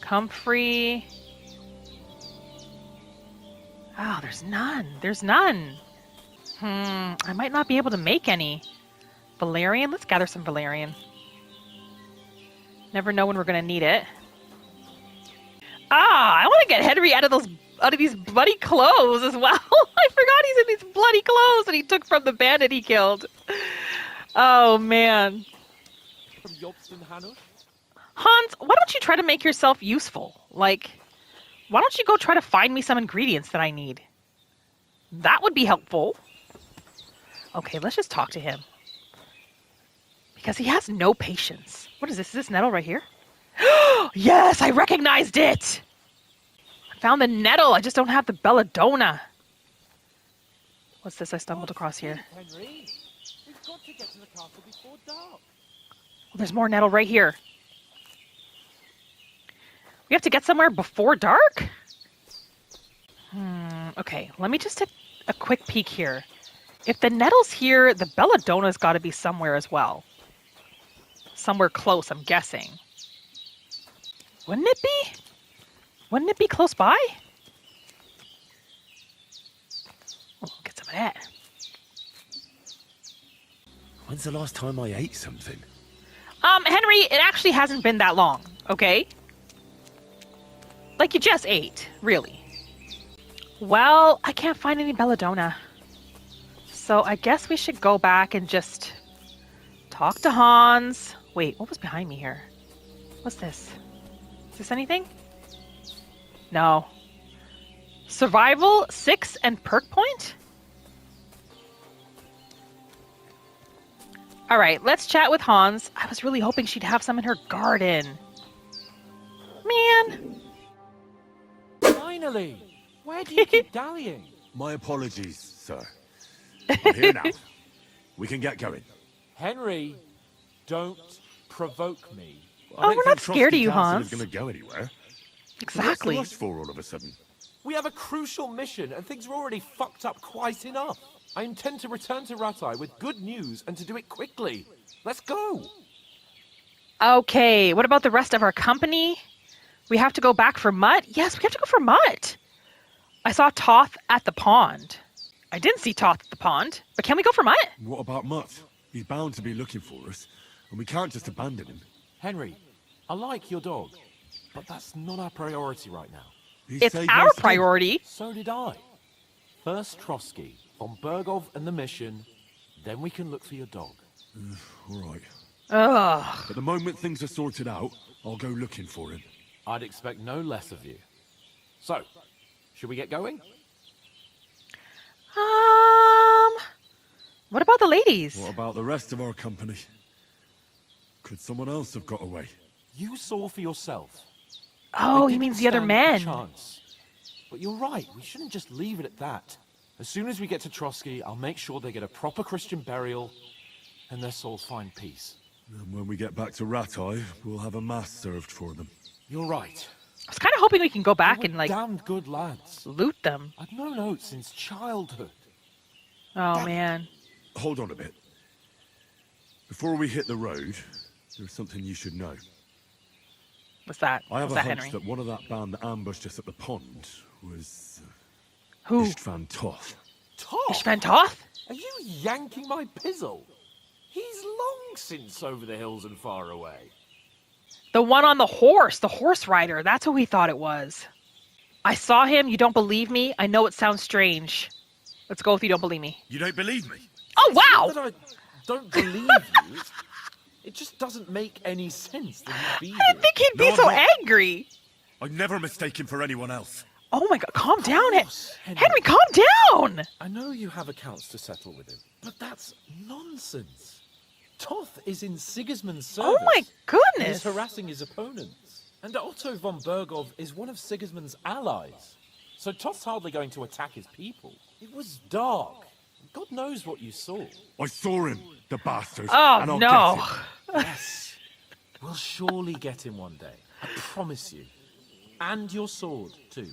Comfrey. Oh, there's none. There's none. I might not be able to make any. Valerian? Let's gather some valerian. Never know when we're going to need it. I want to get Henry out of these bloody clothes as well. I forgot he's in these bloody clothes that he took from the bandit he killed. Oh, man. from Jobst and Hanush? Hans, why don't you try to make yourself useful? Like, why don't you go try to find me some ingredients that I need? That would be helpful. Okay, let's just talk to him. Because he has no patience. What is this? Is this nettle right here? Yes, I recognized it! I found the nettle. I just don't have the belladonna. What's this I stumbled across here? Henry, we've got to get to the castle before dark. Oh, there's more nettle right here. We have to get somewhere before dark? Okay, let me just take a quick peek here. If the nettle's here, the belladonna's got to be somewhere as well. Somewhere close, I'm guessing. Wouldn't it be? Wouldn't it be close by? Oh, get some of that. When's the last time I ate something? Henry, it actually hasn't been that long, okay? Like you just ate, really. Well, I can't find any belladonna. So I guess we should go back and just talk to Hans. Wait, what was behind me here? What's this? Is this anything? No. Survival, 6, and perk point? Alright, let's chat with Hans. I was really hoping she'd have some in her garden. Man. Finally! Where do you keep dallying? My apologies, sir. I'm here now. We can get going. Henry, don't provoke me. Oh, we're not scared of you, Hans. Going to go anywhere. Exactly. What's the rush for all of a sudden? We have a crucial mission, and things are already fucked up quite enough. I intend to return to Ratai with good news, and to do it quickly. Let's go! Okay, what about the rest of our company? We have to go back for Mutt? Yes, we have to go for Mutt. I saw Toth at the pond. I didn't see Toth at the pond, but can we go for Mutt? What about Mutt? He's bound to be looking for us, and we can't just abandon him. Henry, I like your dog, but that's not our priority right now. He It's saved our my skin. priority. So did I. First Trotsky, von Bergov and the mission, then we can look for your dog. All right. Ugh. But the moment things are sorted out, I'll go looking for him. I'd expect no less of you. So, should we get going? What about the ladies? What about the rest of our company? Could someone else have got away? You saw for yourself. Oh, They he didn't means the other stand a men. chance. But you're right, we shouldn't just leave it at that. As soon as we get to Trotsky, I'll make sure they get a proper Christian burial, and their souls find peace. And when we get back to Ratai, we'll have a mass served for them. You're right. I was kind of hoping we can go back They and, were like, damned good lads. loot them. I've known Oates since childhood. Oh, man. Hold on a bit. Before we hit the road, there's something you should know. What's that? I have What's a that, hunch Henry? that one of that band that ambushed us at the pond was Who? Istvan Toth. Toth? Ishvan Toth? Are you yanking my pizzle? He's long since over the hills and far away. The one on the horse rider. That's who we thought it was. I saw him. You don't believe me? I know it sounds strange. Let's go if you don't believe me. You don't believe me? Oh, wow! Not that I don't believe you. It just doesn't make any sense that he'd be I didn't think he'd be No, so I'm not. angry. I'd never mistake him for anyone else. Oh my god, calm down. course, Henry, calm down! I know you have accounts to settle with him, but that's nonsense. Toth is in Sigismund's service. Oh my and goodness! is harassing his opponents. And Otto von Bergov is one of Sigismund's allies. So Toth's hardly going to attack his people. It was dark. God knows what you saw. I saw him, the bastard. Oh, and I'll no. get him. Yes. We'll surely get him one day. I promise you. And your sword, too.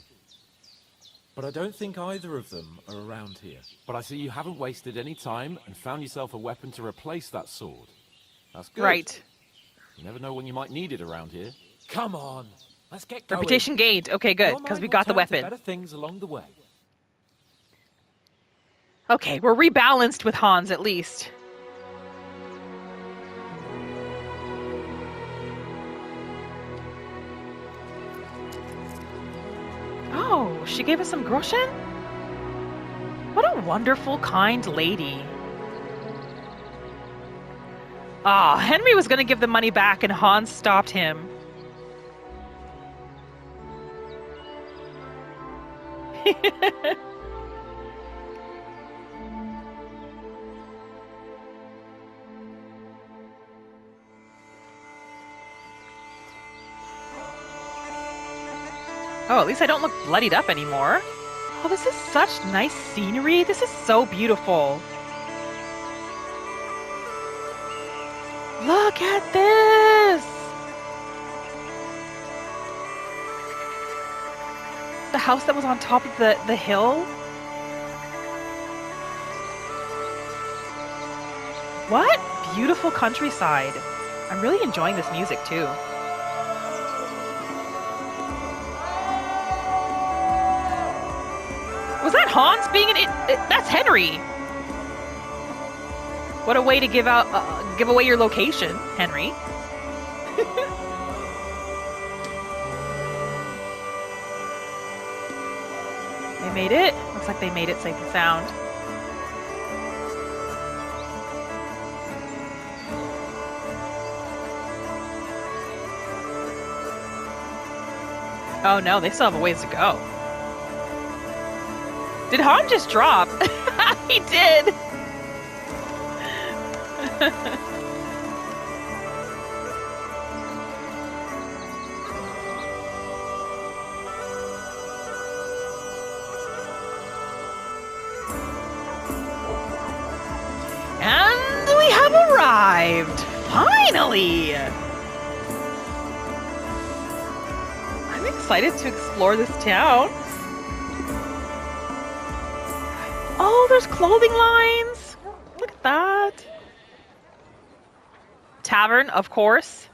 But I don't think either of them are around here. But I see you haven't wasted any time and found yourself a weapon to replace that sword. That's good. Right. You never know when you might need it around here. Come on. Let's get going. Reputation gained. Okay, good, Your because mind we will got the turn to weapon. better things along the way. Okay, we're rebalanced with Hans at least. Oh, she gave us some groschen? What a wonderful, kind lady. Ah, Henry was going to give the money back and Hans stopped him. Oh, at least I don't look bloodied up anymore. Oh, this is such nice scenery. This is so beautiful. Look at this! The house that was on top of the hill? What beautiful countryside. I'm really enjoying this music too. Was that Hans being an that's Henry. What a way to give away your location, Henry. They made it. Looks like they made it safe and sound. Oh no, they still have a ways to go. Did Han just drop? He did! And we have arrived! Finally! I'm excited to explore this town. Oh, there's clothing lines! Look at that. Tavern, of course.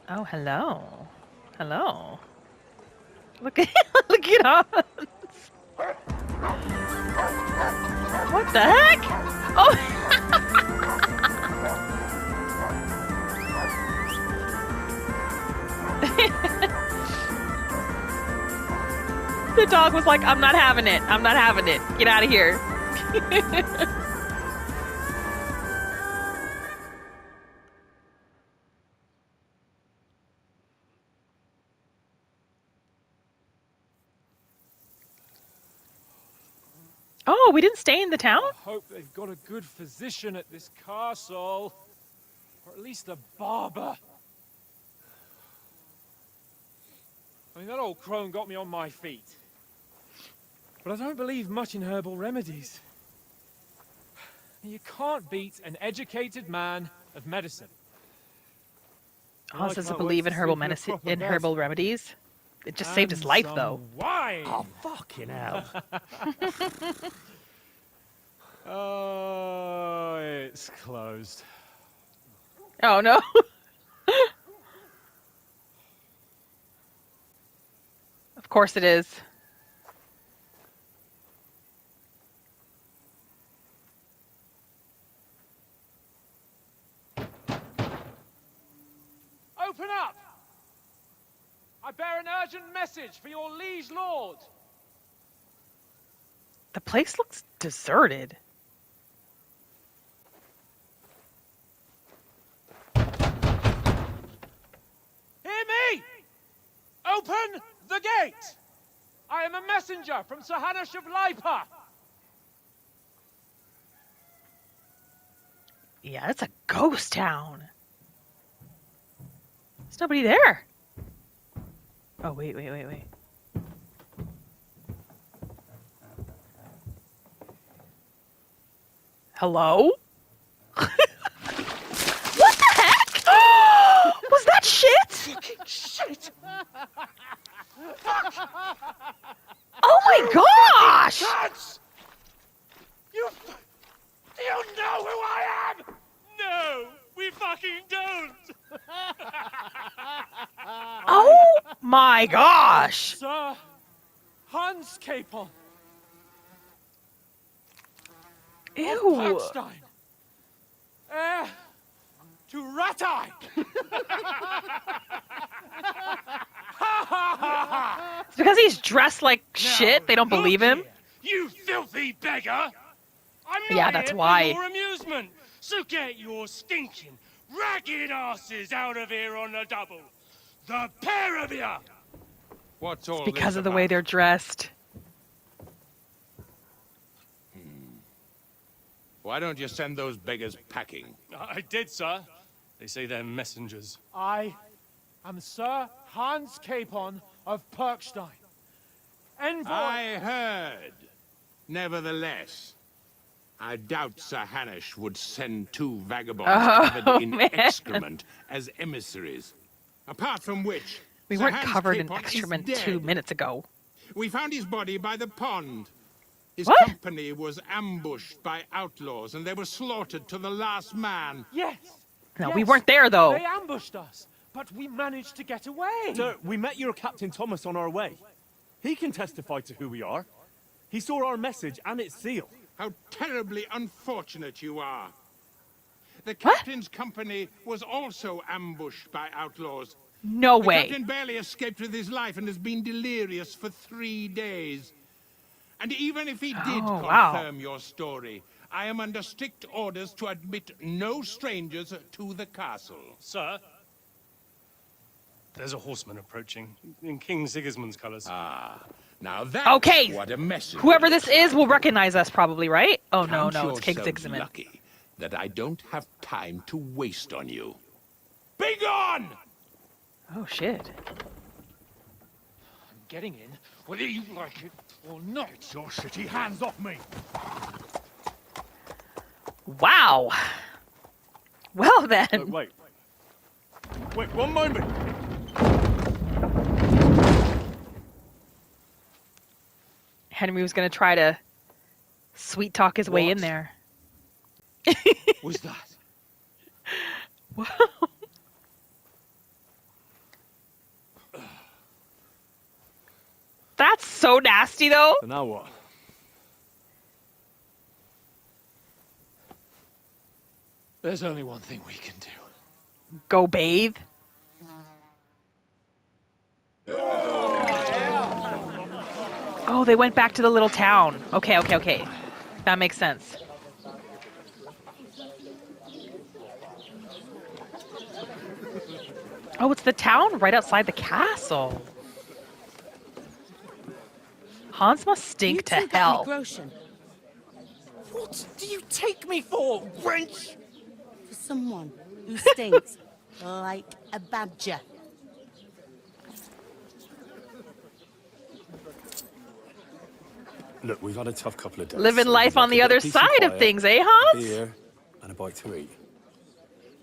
Oh, hello. Hello. Look at look at us. What the heck? Oh. The dog was like, I'm not having it. I'm not having it. Get out of here. Oh, we didn't stay in the town? I hope they've got a good physician at this castle. Or at least a barber. I mean, that old crone got me on my feet. But I don't believe much in herbal remedies. You can't beat an educated man of medicine. Hans doesn't believe in herbal medicine, in herbal remedies. It just saved his life, though. Wine. Oh, fucking hell. Oh, it's closed. Oh, no. Of course it is. Open up! I bear an urgent message for your liege lord. The place looks deserted. Hear me! Open the gate! I am a messenger from Sir Hanush of Lipa. Yeah, it's a ghost town. There's nobody there. Oh, wait. Hello? What the heck? Was that shit? Fucking shit! Oh my gosh! Guts! Do you know who I am? No, we fucking don't. Oh my gosh! Sir Hans Capon. Ew. Packstein. Heir to Ratai. It's because he's dressed like shit, they don't believe him. You filthy beggar! I'm Yeah, not that's here why. for your amusement. So get your stinking, ragged asses out of here on the double. The pair of you! What's all Because this of the way about? they're dressed. Why don't you send those beggars packing? I did, sir. They say they're messengers. I am Sir Hans Capon of Perkstein. Envoy... I heard. Nevertheless, I doubt Sir Hanush would send two vagabonds covered in man. excrement as emissaries. Apart from which, We Sir weren't Hans covered in Capon is excrement dead. 2 minutes ago. We found his body by the pond. His What? company was ambushed by outlaws, and they were slaughtered to the last man. Yes! No, yes. we weren't there, though. They ambushed us, but we managed to get away. Sir, we met your Captain Thomas on our way. He can testify to who we are. He saw our message and its seal. How terribly unfortunate you are. The captain's company was also ambushed by outlaws. No The way. captain barely escaped with his life and has been delirious for 3 days. And even if he did Oh, wow. confirm your story, I am under strict orders to admit no strangers to the castle. Sir, there's a horseman approaching in King Sigismund's colors. Now that's Okay. what a message. Whoever this is will recognize us probably, right? Oh, no, Count no, it's King yourselves Sigismund. lucky that I don't have time to waste on you. Be gone! Oh, shit. I'm getting in, whether you like it or not. Get your shitty hands off me! Wow. Well, then. Wait. Wait, one moment. Henry was going to try to sweet talk his way in What? there. Was that? Wow. That's so nasty, though. So now what? There's only one thing we can do. Go bathe. Oh, they went back to the little town. Okay. That makes sense. Oh, it's the town right outside the castle. Hans must stink to hell. What do you take me for, wench? For someone who stinks like a badger. Look, we've had a tough couple of days. Living so life we'd on like the a bit other of peace and side of quiet, things, eh, Hans? Beer and a bite to eat.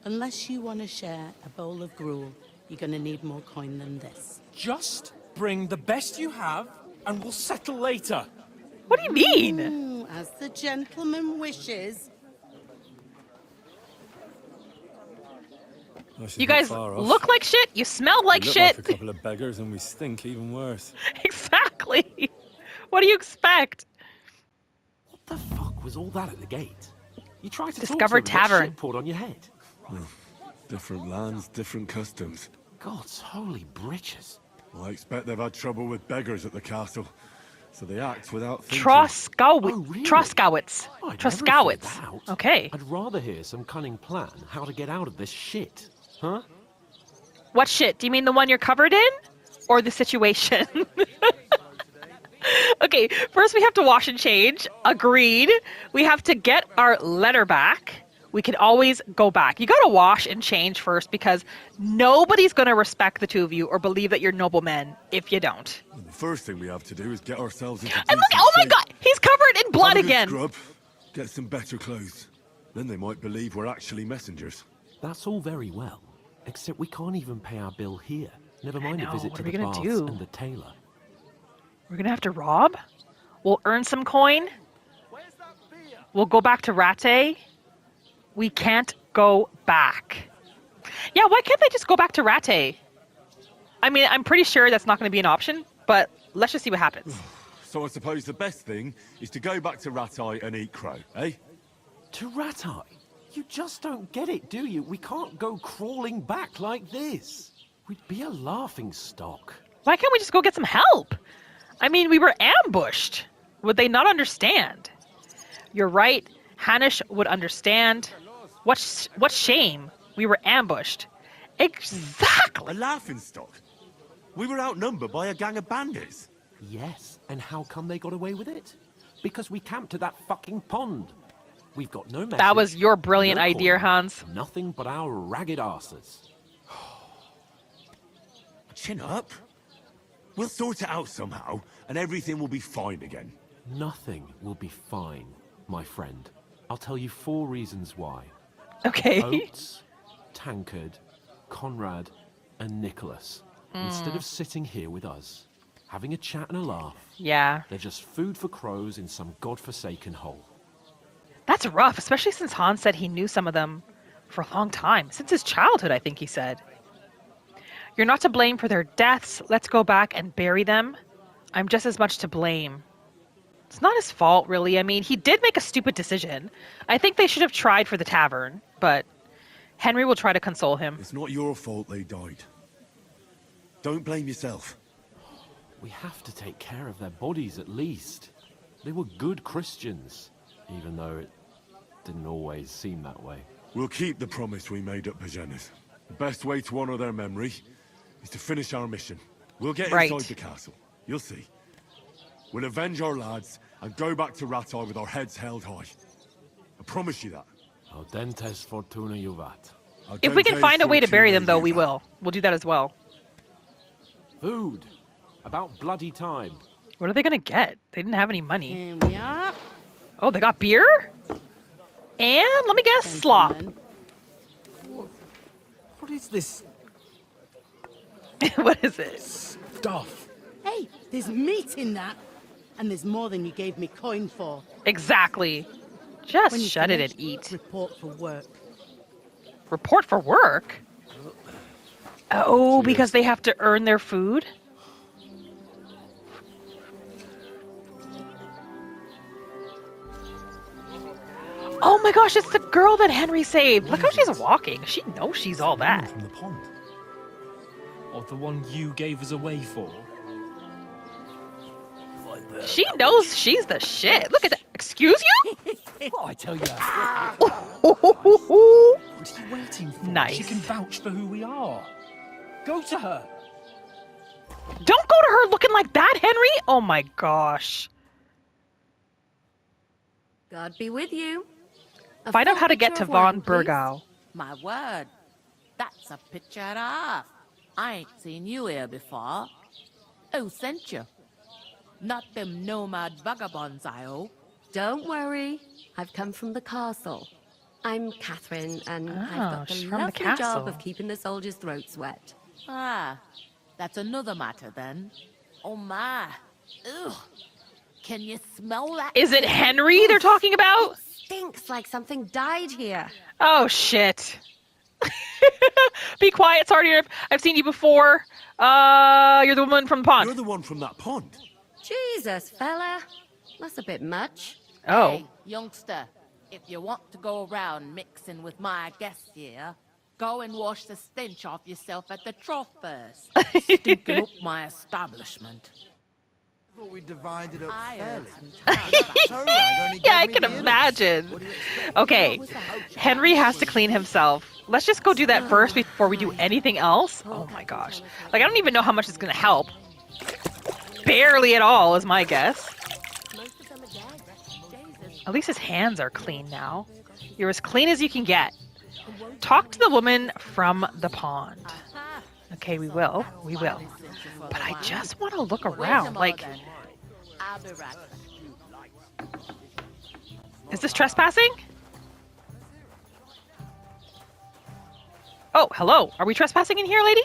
Unless you want to share a bowl of gruel, you're going to need more coin than this. Just bring the best you have, and we'll settle later. What do you mean? As the gentleman wishes. Well, she's You not guys far off. look like shit. You smell like We look shit. like a couple of beggars, and we stink even worse. Exactly. What do you expect? What the fuck was all that at the gate? You tried to Discovered talk to them, and got tavern. shit poured on your head. Different lands, different customs. God's holy britches. Well, I expect they've had trouble with beggars at the castle, so they act without thinking. Oh, really? Troskowitz. I'd never Troskowitz. thought that out. Okay. I'd rather hear some cunning plan how to get out of this shit. Huh? What shit? Do you mean the one you're covered in? Or the situation? Okay, first we have to wash and change. Agreed. We have to get our letter back. We can always go back. You gotta wash and change first because nobody's gonna respect the two of you or believe that you're noblemen if you don't. The first thing we have to do is get ourselves into And look, oh my god, he's covered in blood again. Scrub, get some better clothes. Then they might believe we're actually messengers. That's all very well, except we can't even pay our bill here. Never mind know, a visit what to are we the gonna baths do? and the tailor. We're gonna have to rob. We'll earn some coin. We'll go back to Rate. We can't go back. Yeah, why can't they just go back to Rate? I mean, I'm pretty sure that's not going to be an option, but let's just see what happens. So I suppose the best thing is to go back to Ratai and eat crow, eh? To Ratai? You just don't get it, do you? We can't go crawling back like this. We'd be a laughing stock. Why can't we just go get some help? I mean, we were ambushed. Would they not understand? You're right. Hanish would understand. What shame. We were ambushed. Exactly. A laughingstock. We were outnumbered by a gang of bandits. Yes, and how come they got away with it? Because we camped at that fucking pond. We've got no message. That was your brilliant no idea, coin, Hans. Nothing but our ragged asses. Chin up. We'll sort it out somehow, and everything will be fine again. Nothing will be fine, my friend. I'll tell you 4 reasons why. Okay. Oates, Tankard, Conrad, and Nicholas. Instead of sitting here with us, having a chat and a laugh, Yeah. they're just food for crows in some godforsaken hole. That's rough, especially since Hans said he knew some of them for a long time. Since his childhood, I think he said. You're not to blame for their deaths. Let's go back and bury them. I'm just as much to blame. It's not his fault, really. I mean, he did make a stupid decision. I think they should have tried for the tavern, but Henry will try to console him. It's not your fault they died. Don't blame yourself. We have to take care of their bodies at least. They were good Christians, even though it didn't always seem that way. We'll keep the promise we made at Bajena's. The best way to honor their memory is to finish our mission. We'll get inside the castle. You'll see. We'll avenge our lads and go back to Rattay with our heads held high. I promise you that. Audentes fortuna juvat. If we can find a way to bury them, though, we will. We'll do that as well. Food. About bloody time. What are they gonna get? They didn't have any money. Here we are. Oh, they got beer? And, let me guess, slop. What is this What is it? stuff? Hey, there's meat in that. And there's more than you gave me coin for. Exactly. When Just you shut it and finish, eat. Report for work. Report for work? Oh, because they have to earn their food? Oh my gosh, it's the girl that Henry saved. Look how she's walking. She knows she's all that. From the pond. Or the one you gave us away for. She knows she's the shit. Look at that. Excuse you? What I tell you. What What are you waiting for? Nice. She can vouch for who we are. Go to her. Don't go to her looking like that, Henry. Oh my gosh. God be with you. Find out how to get to Von Burgow. Burgow. My word, that's a picture and a half. I ain't seen you here before. Who sent you? Not them nomad vagabonds, I hope. Don't worry. I've come from the castle. I'm Catherine, and I've got she's the from the lovely castle. job of keeping the soldiers' throats wet. Ah, that's another matter then. Oh my. Ugh. Can you smell that? Is it Henry they're talking about? It stinks like something died here. Oh shit. Be quiet, Sardier. I've seen you before. You're the woman from the pond. You're the one from that pond. Jesus, fella. That's a bit much. Oh. Hey, youngster, if you want to go around mixing with my guests here, go and wash the stench off yourself at the trough first. Stinking up my establishment. Thought we divided up I fairly. Yeah, I can imagine. Okay, Henry has to clean himself. Let's just go do that first before we do anything else. Oh my gosh. Like, I don't even know how much it's going to help. Barely at all, is my guess. Most of them are dead. Jesus. At least his hands are clean now. You're as clean as you can get. Talk to the woman from the pond. Okay, we will. We will. But I just want to look around. Like, I'll be right back. is this trespassing? Oh, hello. Are we trespassing in here, lady?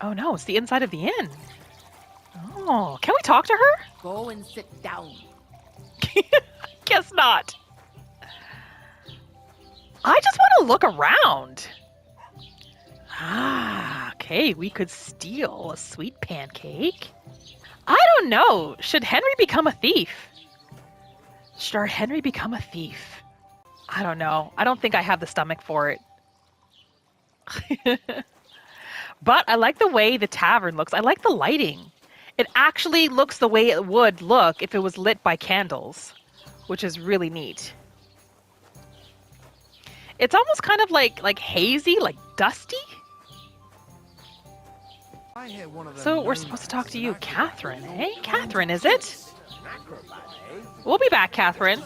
Oh no, it's the inside of the inn. Oh, can we talk to her? Go and sit down. Guess not. I just want to look around. Ah, okay, we could steal a sweet pancake. I don't know. Should Henry become a thief? Should Henry become a thief? I don't know. I don't think I have the stomach for it. But I like the way the tavern looks. I like the lighting. It actually looks the way it would look if it was lit by candles, which is really neat. It's almost kind of like hazy, like dusty. So we're supposed to talk to you, Catherine, eh? Catherine, is it? We'll be back, Catherine.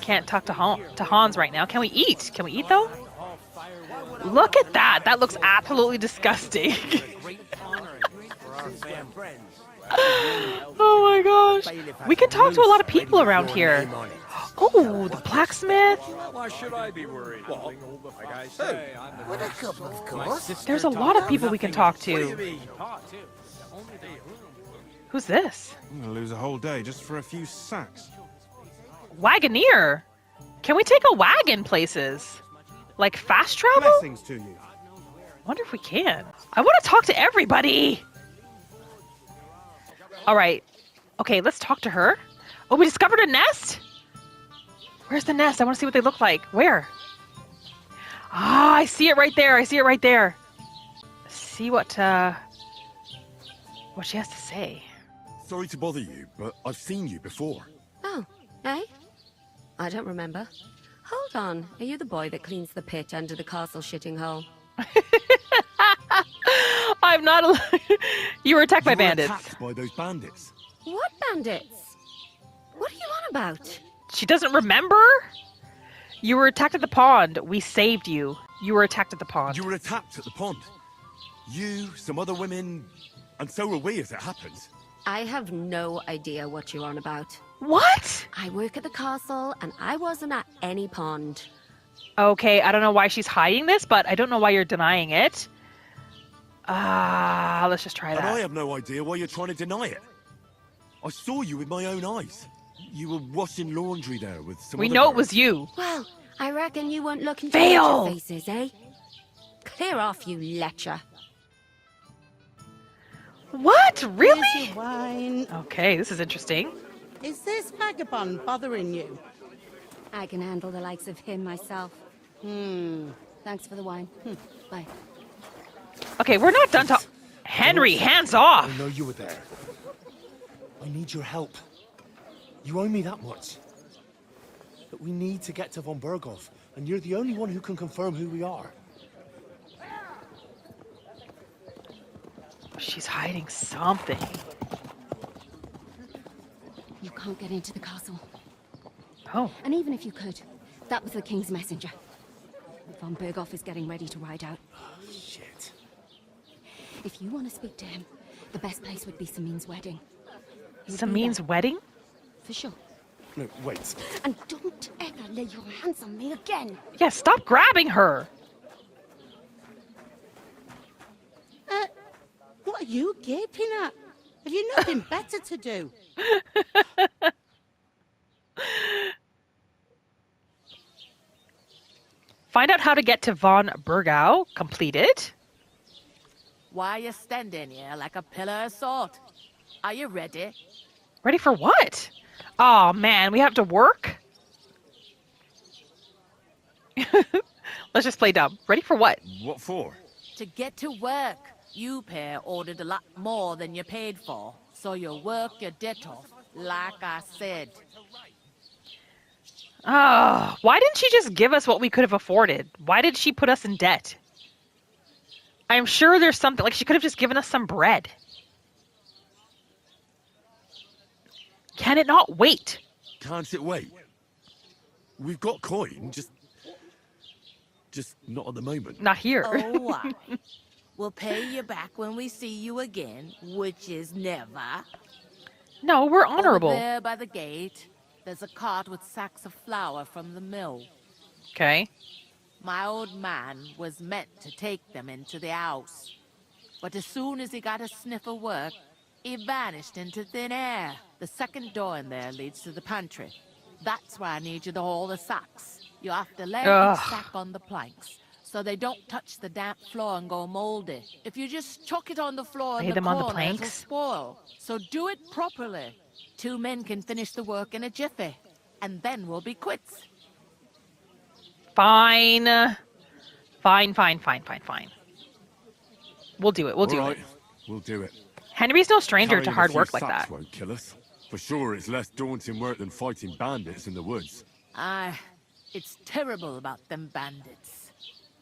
Can't talk to Hans right now. Can we eat? Can we eat though? Look at that. That looks absolutely disgusting. Oh my gosh. We can talk to a lot of people around here. Oh, the blacksmith. Why should I be worried? Well, like I say, I'm With a cup, of course. There's a lot of people we can talk to. Who's this? I'm gonna lose a whole day just for a few sacks. Wagoneer. Can we take a wagon places? Like fast travel? Blessings to you. Wonder if we can. I want to talk to everybody. All right. Okay, let's talk to her. Oh, we discovered a nest? Where's the nest? I want to see what they look like. Where? Ah, I see it right there. I see it right there. See what she has to say. Sorry to bother you, but I've seen you before. Oh, eh? I don't remember. Hold on. Are you the boy that cleans the pit under the castle shitting hole? I'm not You were attacked by bandits. Attacked by those bandits. What bandits? What are you on about? She doesn't remember? You were attacked at the pond. We saved you. You were attacked at the pond. You were attacked at the pond. You, some other women, and so were we as it happens. I have no idea what you're on about. What? I work at the castle, and I wasn't at any pond. Okay, I don't know why she's hiding this, but I don't know why you're denying it. Let's just try that. And I have no idea why you're trying to deny it. I saw you with my own eyes. You were washing laundry there with some We other know girls. it was you. Well, I reckon you weren't looking to Fail! watch your faces, eh? Clear off, you lecher. What? Really? Here's your wine. Okay, this is interesting. Is this vagabond bothering you? I can handle the likes of him myself. Thanks for the wine. Bye. Okay, we're not done talking. Henry, hands off! I know you were there. I need your help. You owe me that much. But we need to get to von Berghoff, and you're the only one who can confirm who we are. She's hiding something. You can't get into the castle. Oh. And even if you could, that was the king's messenger. Von Berghoff is getting ready to ride out. Oh, shit. If you want to speak to him, the best place would be Samin's wedding. Samin's wedding? For sure. No, wait. And don't ever lay your hands on me again. Yeah, stop grabbing her. What are you gaping at? Have you nothing better to do? Find out how to get to von Bergau. Completed. Why are you standing here like a pillar of salt? Are you ready? Ready for what? Oh man, we have to work? Let's just play dumb. Ready for what? What for? To get to work. You pair ordered a lot more than you paid for, so you'll work your debt off, like I said. Oh, why didn't she just give us what we could have afforded? Why did she put us in debt? I'm sure there's something, like she could have just given us some bread. Can it not wait? Can't it wait? We've got coin, just not at the moment. Not here. Oh, why? We'll pay you back when we see you again, which is never. No, we're honorable. Over there by the gate, there's a cart with sacks of flour from the mill. Okay. My old man was meant to take them into the house. But as soon as he got a sniff of work, he vanished into thin air. The second door in there leads to the pantry. That's where I need you to haul the sacks. You have to lay each sack on the planks, so they don't touch the damp floor and go moldy. If you just chuck it on the floor in the corner, it'll spoil. So do it properly. 2 men can finish the work in a jiffy, and then we'll be quits. Fine. Fine. We'll do it. We'll do it. We'll do it. Henry's no stranger to Carrying hard a few work like sacks that. won't kill us. For sure, it's less daunting work than fighting bandits in the woods. Aye, It's terrible about them bandits.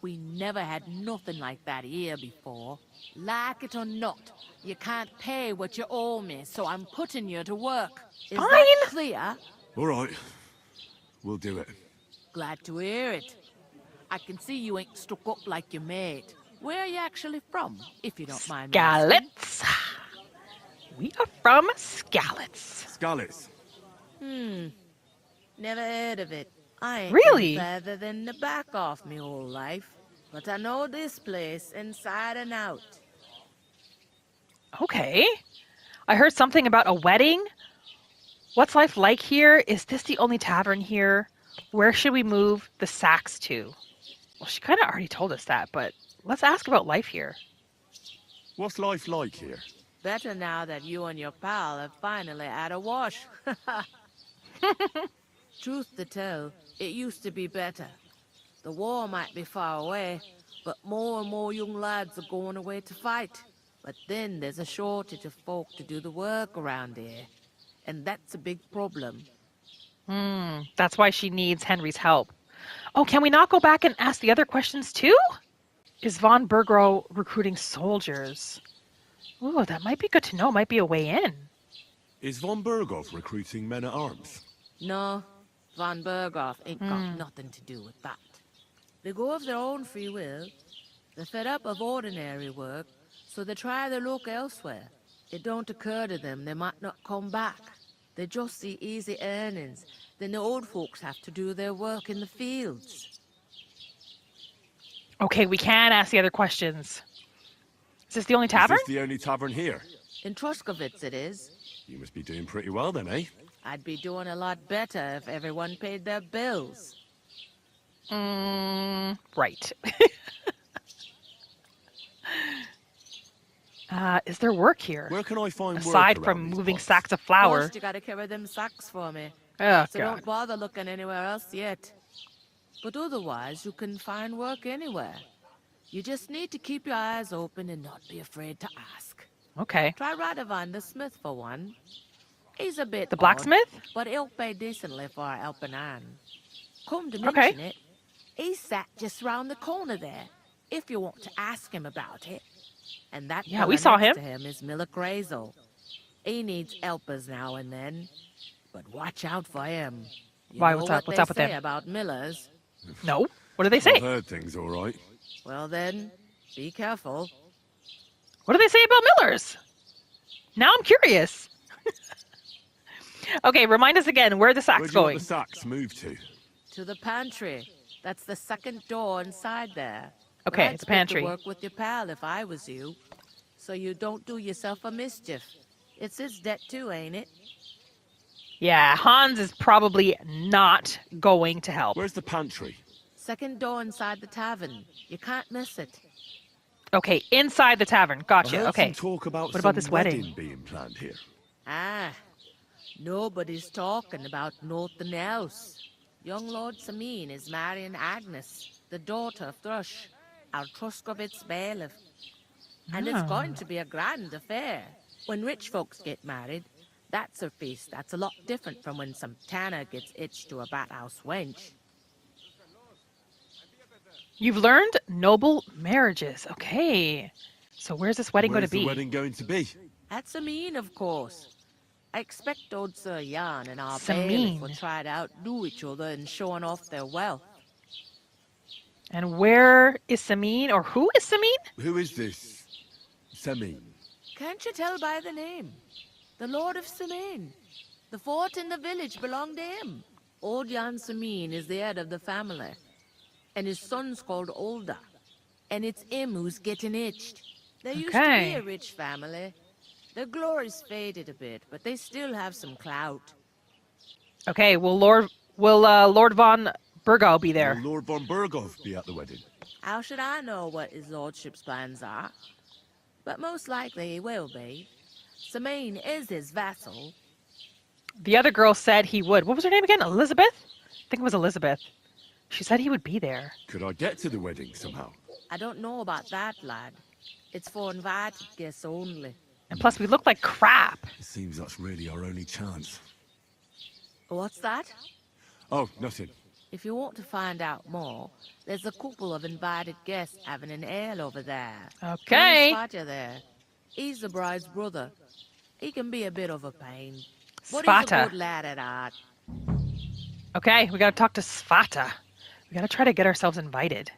We never had nothing like that here before. Like it or not, you can't pay what you owe me, so I'm putting you to work. Is that clear? All right. We'll do it. Glad to hear it. I can see you ain't stuck up like your mate. Where are you actually from, if you don't mind me asking? Skalitz. We are from Skalitz. Skalitz. Never heard of it. I ain't Really? been further than the back off me whole life. But I know this place inside and out. Okay. I heard something about a wedding. What's life like here? Is this the only tavern here? Where should we move the sacks to? Well, she kind of already told us that, but let's ask about life here. What's life like here? Better now that you and your pal have finally had a wash. Truth to tell, it used to be better. The war might be far away, but more and more young lads are going away to fight. But then there's a shortage of folk to do the work around here. And that's a big problem. That's why she needs Henry's help. Oh, can we not go back and ask the other questions too? Is von Bergro recruiting soldiers? Ooh, that might be good to know. Might be a way in. Is von Berghoff recruiting men-at-arms? No, von Berghoff ain't got nothing to do with that. They go of their own free will. They're fed up of ordinary work, so they try their luck elsewhere. It don't occur to them they might not come back. They just see easy earnings. Then the old folks have to do their work in the fields. Okay, we can ask the other questions. Is this the only tavern? Is this the only tavern here? In Truskovitz it is. You must be doing pretty well then, eh? I'd be doing a lot better if everyone paid their bills. Right. Is there work here? Where can I find work aside around from these moving parts? sacks of flour? First, you gotta carry them sacks for me. Oh, So God. don't bother looking anywhere else yet. But otherwise, you can find work anywhere. You just need to keep your eyes open and not be afraid to ask. Okay. Try Radovan the smith for one. He's a bit The blacksmith? odd, but he'll pay decently for a helping hand. Come to Okay. mention it, he's sat just round the corner there, if you want to ask him about it. And that Yeah, we fella saw next him. to him is Miller Crazel. He needs helpers now and then, but watch out for him. You Why, know what's what up? What's they up with say him? about Millers? No. What do they say? I've heard things all right. Well then, be careful. What do they say about Millers? Now I'm curious. Okay, remind us again where the Where sack's do you going. want the sacks moved to? To the pantry. That's the second door inside there. Okay, I'd the split pantry. work with your pal if I was you, so you don't do yourself a mischief. It's his debt too, ain't it? Yeah, Hans is probably not going to help. Where's the pantry? Second door inside the tavern. You can't miss it. Okay, inside the tavern. I Gotcha. heard Okay. some talk about What about some this wedding? being planned here. Ah, nobody's talking about nothing else. Young Lord Samin is marrying Agnes, the daughter of Thrush, our Truskovitz bailiff. And it's going to be a grand affair. When rich folks get married, that's a feast that's a lot different from when some tanner gets hitched to a bathouse wench. You've learned noble marriages. Okay. So where's this wedding going Where's to be? the wedding going to be? At Samin, of course. I expect old Sir Jan and our Samin. bailiff will try to outdo each other in showing off their wealth. And where is Samin, or who is Samin? Who is this? Semin. Can't you tell by the name? The Lord of Samin. The fort and the village belong to him. Old Jan Samin is the head of the family. And his son's called Olda. And it's him who's getting itched. There used to be Okay. a rich family. Their glory's faded a bit, but they still have some clout. Okay, will Lord von Burgo be there? Will Lord von Berghoff be at the wedding? How should I know what his lordship's plans are? But most likely he will be. Samin is his vassal. The other girl said he would. What was her name again? Elizabeth? I think it was Elizabeth. She said he would be there. Could I get to the wedding somehow? I don't know about that, lad. It's for invited guests only. And plus, we look like crap. It seems that's really our only chance. What's that? Oh, nothing. If you want to find out more, there's a couple of invited guests having an ale over there. Okay. Spata there. He's the bride's brother. He can be a bit of a pain, but he's a Svata. good lad at art. Okay, we gotta talk to Svata. We gotta try to get ourselves invited.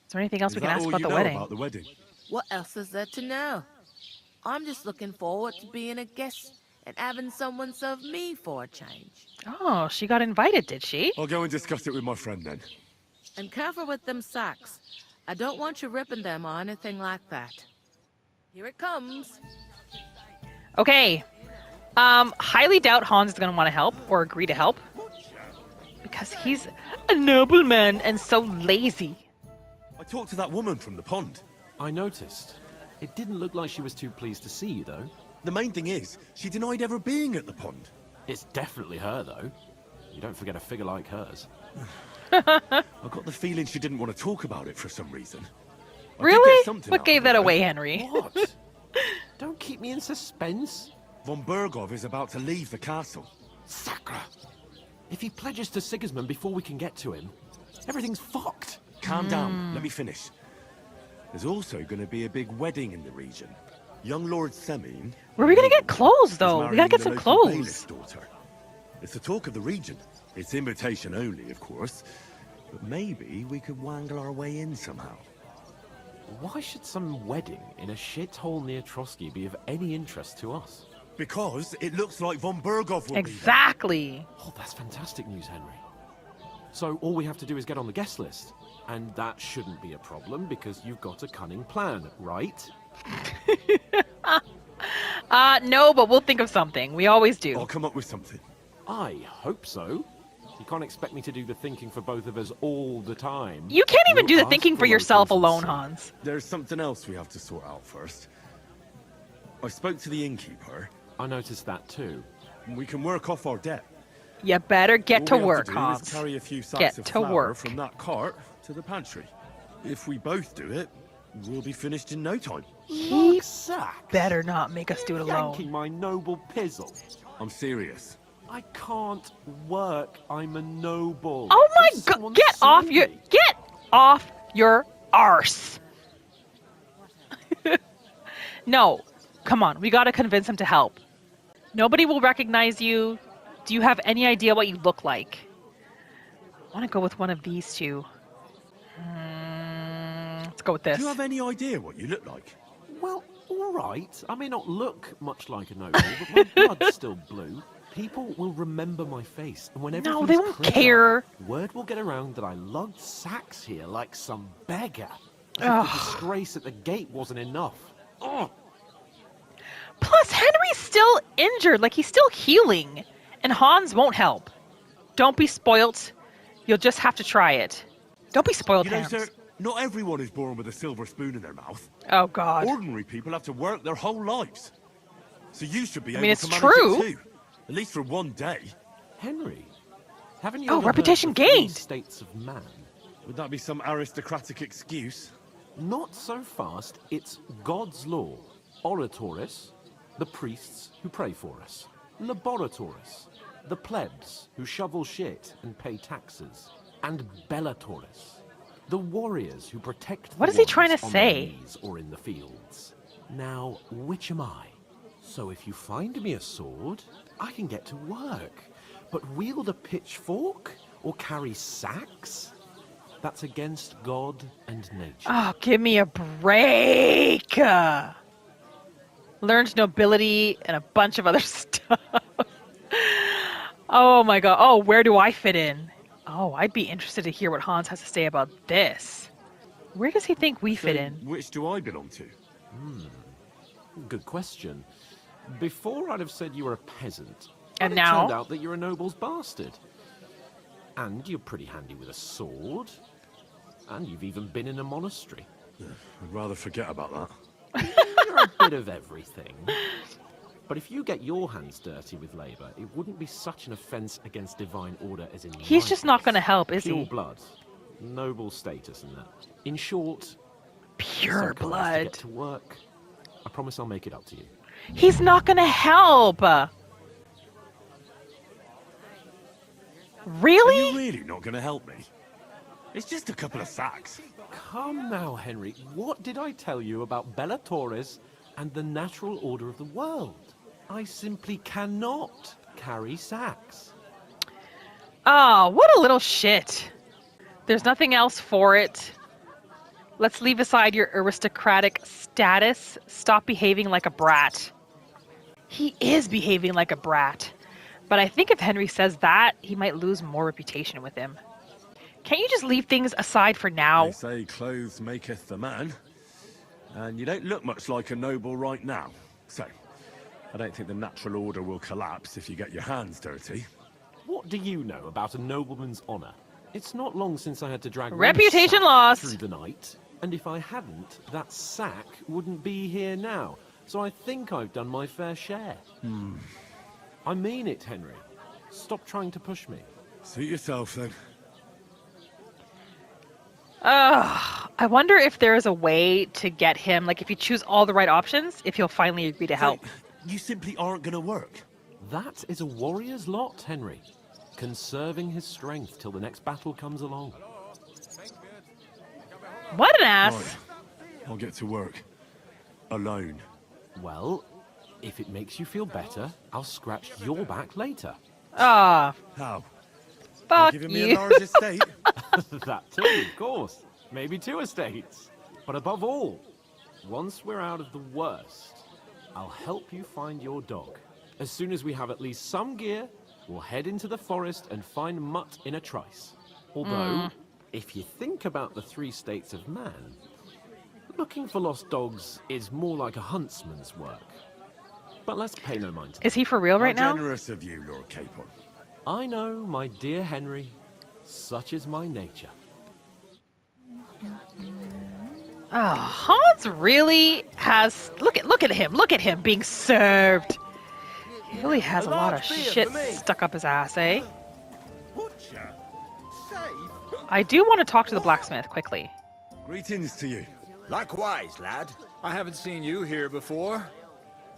Is there anything else Is we can that ask all about you the know wedding? about the wedding? What else is there to know? I'm just looking forward to being a guest and having someone serve me for a change. Oh, she got invited, did she? I'll go and discuss it with my friend then. And careful with them sacks. I don't want you ripping them or anything like that. Here it comes. Okay. Highly doubt Hans is gonna want to help or agree to help. Because he's a nobleman and so lazy. I talked to that woman from the pond. I noticed. It didn't look like she was too pleased to see you, though. The main thing is, she denied ever being at the pond. It's definitely her, though. You don't forget a figure like hers. I got the feeling she didn't want to talk about it for some reason. I did Really? get something What out gave of that it, away, though. Henry? What? Don't keep me in suspense. Von Bergov is about to leave the castle. Sacra! If he pledges to Sigismund before we can get to him, everything's fucked. Calm down, let me finish. There's also going to be a big wedding in the region. Young Lord Semin... Where are we gonna get clothes, is though? We marrying gotta get the some local clothes. bailiff's daughter. It's the talk of the region. It's invitation only, of course. But maybe we could wangle our way in somehow. Why should some wedding in a shithole near Trotsky be of any interest to us? Because it looks like Von Bergov will Exactly. Oh, that's fantastic news, Henry. So all we have to do is get on the guest list. And that shouldn't be a problem because you've got a cunning plan, right? No, but we'll think of something. We always do. I'll come up with something. I hope so. You can't expect me to do the thinking for both of us all the time. You can't even do the We'll thinking ask for yourself locals alone, and Hans. There's something else we have to sort out first. I spoke to the innkeeper. I noticed that too. We can work off our debt. You better get to All we have work, to do Hans. is carry a few sacks Get of to flour work. from that cart to the pantry. If we both do it, we'll be finished in no time. He Sack. better not make us do it alone. Yanking my noble pizzle. I'm serious. I can't work. I'm a noble. Oh my Just god! someone Get saw off me. your arse! No, come on. We gotta convince him to help. Nobody will recognize you. Do you have any idea what you look like? I want to go with one of these two. Let's go with this. Do you have any idea what you look like? Well, all right. I may not look much like a noble, but my blood's still blue. People will remember my face, and whenever No, they won't care. Word will get around that I lugged sacks here like some beggar. As if Ugh. the disgrace at the gate wasn't enough. Oh, Plus, Henry's still injured. Like, he's still healing. And Hans won't help. Don't be spoilt. You'll just have to try it. Don't be spoiled, You know, Hans. sir, not everyone is born with a silver spoon in their mouth. Oh, God. Ordinary people have to work their whole lives. So you should be I able mean, it's to manage true. it too. At least for one day. Henry, haven't you Oh, ever reputation heard of the three gained. states of man? Would that be some aristocratic excuse? Not so fast. It's God's law. Oratoris, the priests who pray for us. Laboratoris, the plebs who shovel shit and pay taxes. And Bellatoris, the warriors who protect the What is he ones trying to on say? their knees or in the fields. Now, which am I? So if you find me a sword, I can get to work. But wield a pitchfork or carry sacks? That's against God and nature. Oh, give me a break. Learned nobility and a bunch of other stuff. Oh my god. Oh, where do I fit in? Oh, I'd be interested to hear what Hans has to say about this. Where does he think we fit So, in? Which do I belong to? Good question. Before I'd have said you were a peasant. And but now? It turned out that you're a noble's bastard. And you're pretty handy with a sword. And you've even been in a monastery. I'd rather forget about that. You're a bit of everything. But if you get your hands dirty with labour, it wouldn't be such an offence against divine order as in He's my just not case. going to help, is Pure he? blood, noble status and that. In short, Pure so close to blood. get to work. I promise I'll make it up to you. He's not going to help. Really? Are you really not going to help me? It's just a couple of sacks. Come now, Henry. What did I tell you about Bella Torres and the natural order of the world? I simply cannot carry sacks. Oh, what a little shit. There's nothing else for it. Let's leave aside your aristocratic status. Stop behaving like a brat. He is behaving like a brat. But I think if Henry says that, he might lose more reputation with him. Can't you just leave things aside for now? They say clothes maketh the man. And you don't look much like a noble right now. So, I don't think the natural order will collapse if you get your hands dirty. What do you know about a nobleman's honor? It's not long since I had to drag Reputation one sack lost through the night, and if I hadn't, that sack wouldn't be here now. So I think I've done my fair share. I mean it, Henry. Stop trying to push me. Suit yourself, then. I wonder if there is a way to get him, like if you choose all the right options, if he'll finally agree to help. You simply aren't going to work. That is a warrior's lot, Henry. Conserving his strength till the next battle comes along. What an ass! Right. I'll get to work. Alone. Well, if it makes you feel better, I'll scratch your back later. Ah. How? Fuck giving you. me a large estate? That too, of course. Maybe 2 estates. But above all, once we're out of the worst, I'll help you find your dog. As soon as we have at least some gear, we'll head into the forest and find Mutt in a trice. Although, if you think about the 3 states of man, looking for lost dogs is more like a huntsman's work. But let's pay no mind to that. Is he for real right How now? generous of you, Lord Capon. I know, my dear Henry. Such is my nature. Oh, Hans really has... Look at him being served. He really has a lot of shit stuck up his ass, eh? I do want to talk to the blacksmith quickly. Greetings to you. Likewise, lad. I haven't seen you here before.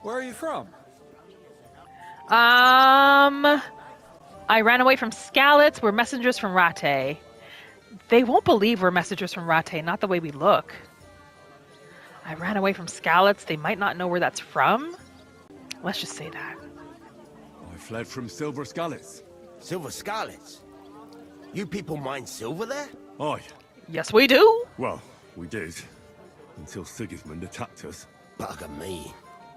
Where are you from? I ran away from Skalitz. We're messengers from Rattay. They won't believe we're messengers from Rattay, not the way we look. I ran away from Skalitz. They might not know where that's from. Let's just say that. I fled from Silver Skalitz. Silver Skalitz? You people mine silver there? Aye. Yes, we do. Well, we did. Until Sigismund attacked us. Bugger me.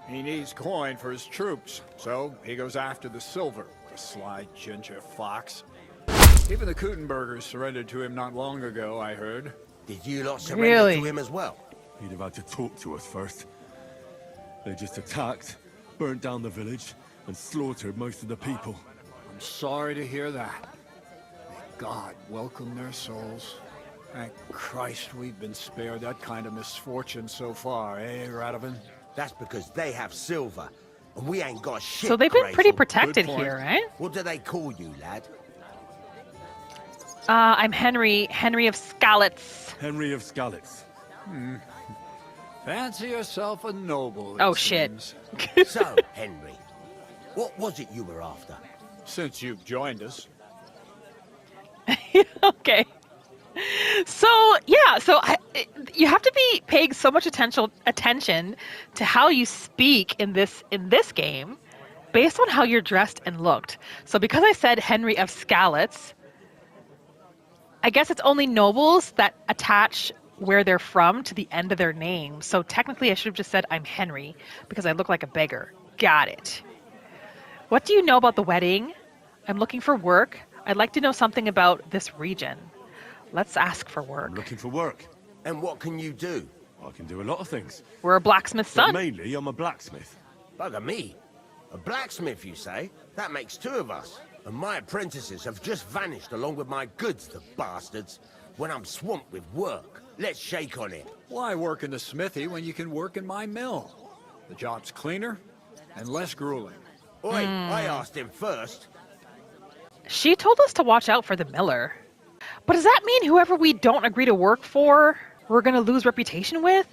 He needs coin for his troops, so he goes after the silver. The sly ginger fox. Even the Kutenbergers surrendered to him not long ago, I heard. Did you lot surrender to him as well? He'd have had to talk to us first. They just attacked, burnt down the village, and slaughtered most of the people. I'm sorry to hear that. May God welcome their souls. Thank Christ we've been spared that kind of misfortune so far, eh, Radovan? That's because they have silver, and we ain't got shit. So they've been pretty Grazel. protected here, right? What do they call you, lad? I'm Henry of Skalitz. Henry of Skalitz. Fancy yourself a noble. Oh, shit. So, Henry, what was it you were after? Since you've joined us. Okay. So you have to be paying so much attention to how you speak in this game, based on how you're dressed and looked. So because I said Henry of Skalitz, I guess it's only nobles that attach where they're from to the end of their name. So technically I should have just said I'm Henry because I look like a beggar. Got it. What do you know about the wedding? I'm looking for work. I'd like to know something about this region. Let's ask for work. I'm looking for work. And what can you do? I can do a lot of things. We're a blacksmith's But son. mainly, I'm a blacksmith. Bugger me. A blacksmith, you say? That makes 2 of us. And my apprentices have just vanished along with my goods, the bastards. When I'm swamped with work, let's shake on it. Why work in the smithy when you can work in my mill? The job's cleaner and less grueling. Oi, I asked him first. She told us to watch out for the miller. But does that mean whoever we don't agree to work for, we're going to lose reputation with?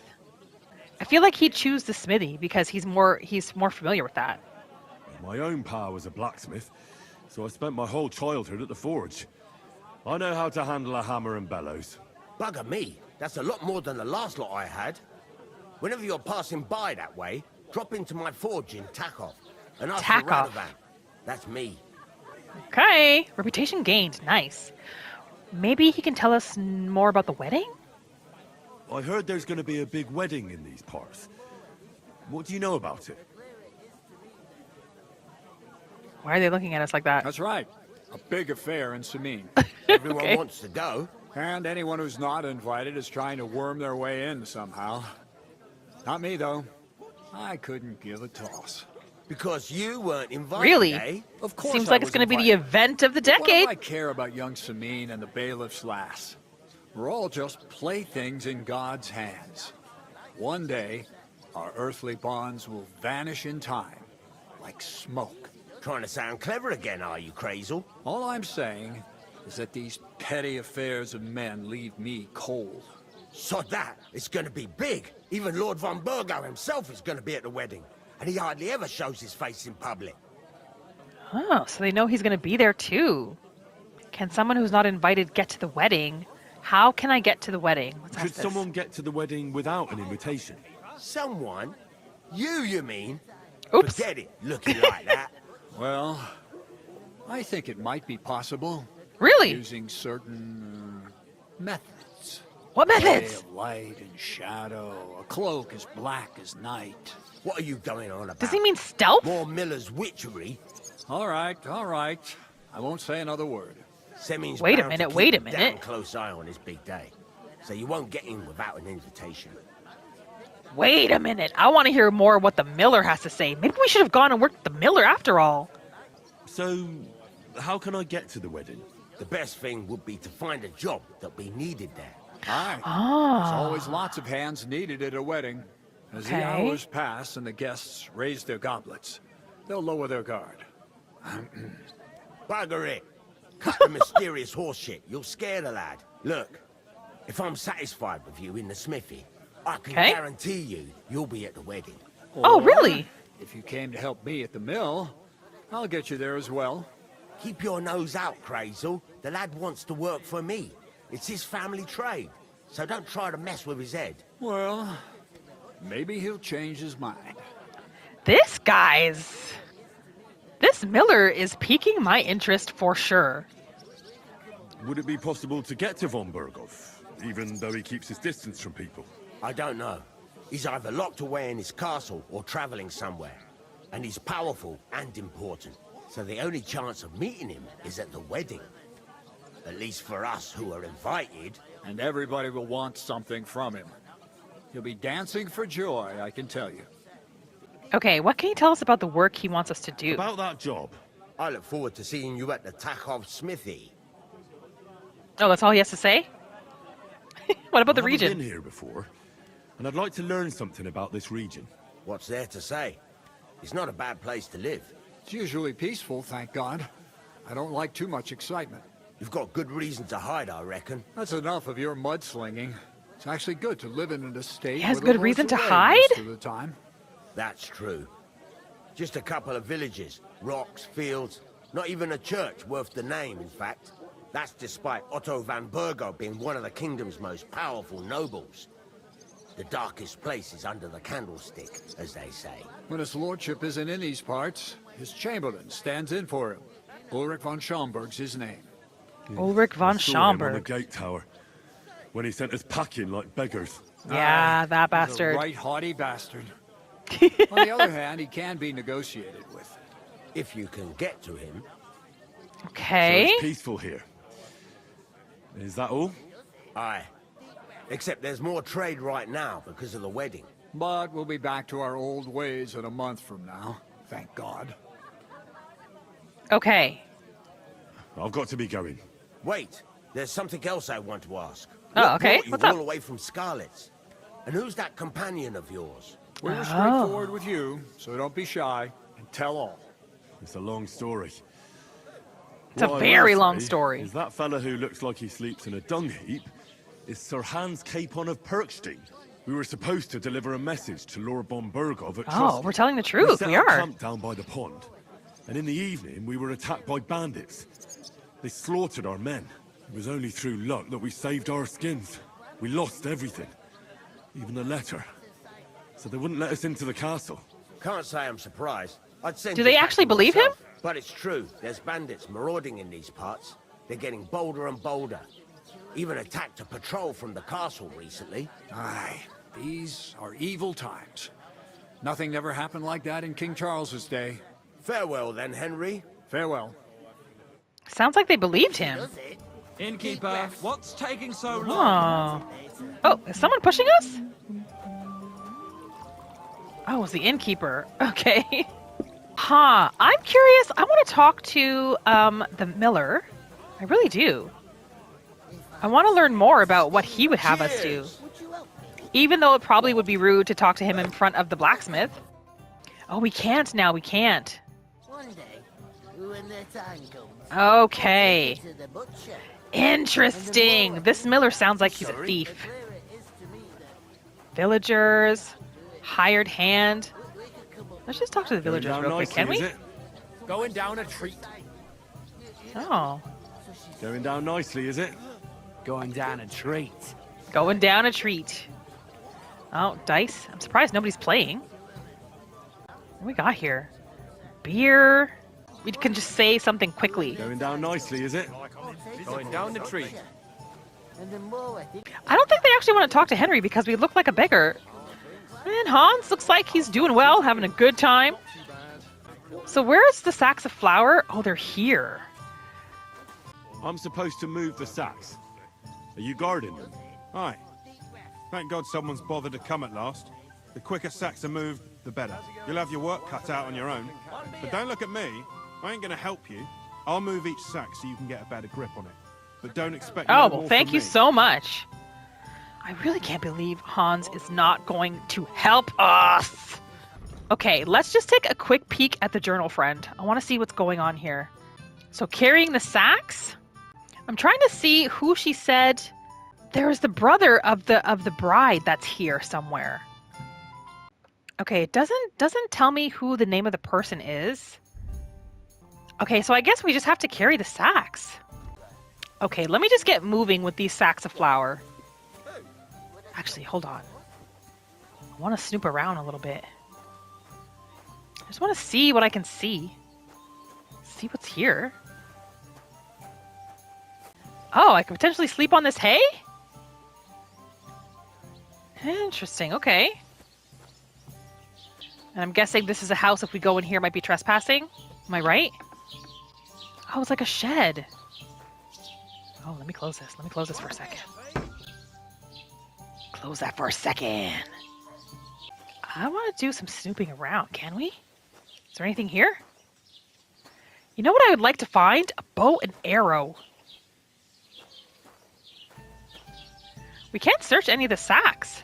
I feel like he'd choose the smithy because he's more familiar with that. My own power as a blacksmith so I spent my whole childhood at the forge. I know how to handle a hammer and bellows. Bugger me, that's a lot more than the last lot I had. Whenever you're passing by that way, drop into my forge in Takov and ask for Takov. Radovan. That's me. Okay, reputation gained. Nice. Maybe he can tell us more about the wedding? I heard there's going to be a big wedding in these parts. What do you know about it? Why are they looking at us like that? That's right. A big affair in Sameen. Everyone wants to go. And anyone who's not invited is trying to worm their way in somehow. Not me, though. I couldn't give a toss. Because you weren't invited, Really? eh? Of course Seems I like it's was going to be the invited. event of the What do decade. I care about young Sameen and the bailiff's lass? We're all just playthings in God's hands. One day, our earthly bonds will vanish in time, like smoke. Trying to sound clever again, are you, Crazel? All I'm saying is that these petty affairs of men leave me cold. Sod that, it's gonna be big. Even Lord von Burgo himself is gonna be at the wedding. And he hardly ever shows his face in public. Oh, so they know he's going to be there too. Can someone who's not invited get to the wedding? How can I get to the wedding? Let's Could ask this. someone get to the wedding without an invitation? Someone? You mean? Oops. Forget it, looking like that. Well, I think it might be possible. Really? Using certain methods. What Way methods? of light and shadow, a cloak as black as night. What are you going on about? Does he mean stealth? More Miller's witchery? All right. I won't say another word. Semin's Wait a bound to minute, keep wait a damn minute. close eye on his big day. So you won't get in without an invitation. Wait a minute. I want to hear more what the Miller has to say. Maybe we should have gone and worked with the Miller after all. So, how can I get to the wedding? The best thing would be to find a job that we needed there. Aye. Ah. There's always lots of hands needed at a wedding. As the Okay. hours pass and the guests raise their goblets, they'll lower their guard. Bugger it. Cut the mysterious horse shit. You'll scare the lad. Look, if I'm satisfied with you in the smithy, I can Okay. guarantee you'll be at the wedding. Oh, really? If you came to help me at the mill, I'll get you there as well. Keep your nose out, Crazel. The lad wants to work for me. It's his family trade. So don't try to mess with his head. Well, maybe he'll change his mind. This Miller is piquing my interest for sure. Would it be possible to get to von Burgov, even though he keeps his distance from people? I don't know. He's either locked away in his castle or traveling somewhere. And he's powerful and important. So the only chance of meeting him is at the wedding. At least for us who are invited. And everybody will want something from him. He'll be dancing for joy, I can tell you. Okay, what can you tell us about the work he wants us to do? About that job. I look forward to seeing you at the Takov smithy. Oh, that's all he has to say? What about the I haven't region? been here before, and I'd like to learn something about this region. What's there to say? It's not a bad place to live. It's usually peaceful, thank God. I don't like too much excitement. You've got good reason to hide, I reckon. That's enough of your mudslinging. It's actually good to live in an estate. He has where the good reason Lord's to away hide? most of the time. That's true. Just a couple of villages, rocks, fields, not even a church worth the name, in fact. That's despite Otto van Burgo being one of the kingdom's most powerful nobles. The darkest place is under the candlestick, as they say. When his lordship isn't in these parts, his chamberlain stands in for him. Ulrich von Schomberg's his name. Ulrich von I saw him on the Schomberg. gate tower, when he sent us packing like beggars. Yeah, that He's a bastard. right haughty bastard. On the other hand, he can be negotiated with. If you can get to him. Okay. So it's peaceful here. Is that all? Aye. Except there's more trade right now because of the wedding. But we'll be back to our old ways in a month from now. Thank God. Okay. I've got to be going. Wait, there's something else I want to ask. Oh, What okay. brought you What's all up? the way from Scarlet's? And who's that companion of yours? We were Oh. straightforward with you, so don't be shy and tell all. It's a long story. It's a What I very will long say story. Is that fella who looks like he sleeps in a dung heap is Sir Hans Capon of Perkstein. We were supposed to deliver a message to Lord von Burgov at Oh, Trusty. we're telling the We truth. set We up are. camp down by the pond. And in the evening, we were attacked by bandits. They slaughtered our men. It was only through luck that we saved our skins. We lost everything. Even the letter. So they wouldn't let us into the castle. Can't say I'm surprised. I'd send Do you they back actually to believe him? myself. But it's true. There's bandits marauding in these parts. They're getting bolder and bolder. Even attacked a patrol from the castle recently. Aye, these are evil times. Nothing ever happened like that in King Charles's day. Farewell then, Henry. Farewell. Sounds like they believed him. Innkeeper, what's taking so long? Oh, is someone pushing us? Oh, it's the innkeeper. Okay. Huh. I'm curious. I want to talk to the miller. I really do. I want to learn more about what he would have us do. Even though it probably would be rude to talk to him in front of the blacksmith. Oh, we can't now. We can't. One day, when the time comes, Okay. to the butcher. Interesting. This miller sounds like he's a thief. Villagers. Hired hand. Let's just talk to the villagers real quick, can we? Going down a treat. Oh. Going down nicely, is it? Going down a treat. Going down a treat. Oh, dice. I'm surprised nobody's playing. What we got here? Beer. We can just say something quickly. Going down nicely, is it? Going down the treat. I don't think they actually want to talk to Henry because we look like a beggar. And Hans looks like he's doing well, having a good time. So where's the sacks of flour? Oh, they're here. I'm supposed to move the sacks. Are you guarding them? Aye. Thank God someone's bothered to come at last. The quicker sacks are moved, the better. You'll have your work cut out on your own. But don't look at me. I ain't gonna help you. I'll move each sack so you can get a better grip on it. But don't expect Oh, no well, more thank from you me. so much. I really can't believe Hans is not going to help us. Okay, let's just take a quick peek at the journal, friend. I want to see what's going on here. So carrying the sacks. I'm trying to see who she said. There's the brother of the bride that's here somewhere. Okay, it doesn't tell me who the name of the person is. Okay, so I guess we just have to carry the sacks. Okay, let me just get moving with these sacks of flour. Actually, hold on. I want to snoop around a little bit. I just want to see what I can see. See what's here. Oh, I could potentially sleep on this hay? Interesting, okay. And I'm guessing this is a house. If we go in here, might be trespassing. Am I right? Oh, it's like a shed. Oh, let me close this. Let me close this for a second. Close that for a second. I want to do some snooping around, can we? Is there anything here? You know what I would like to find? A bow and arrow. We can't search any of the sacks.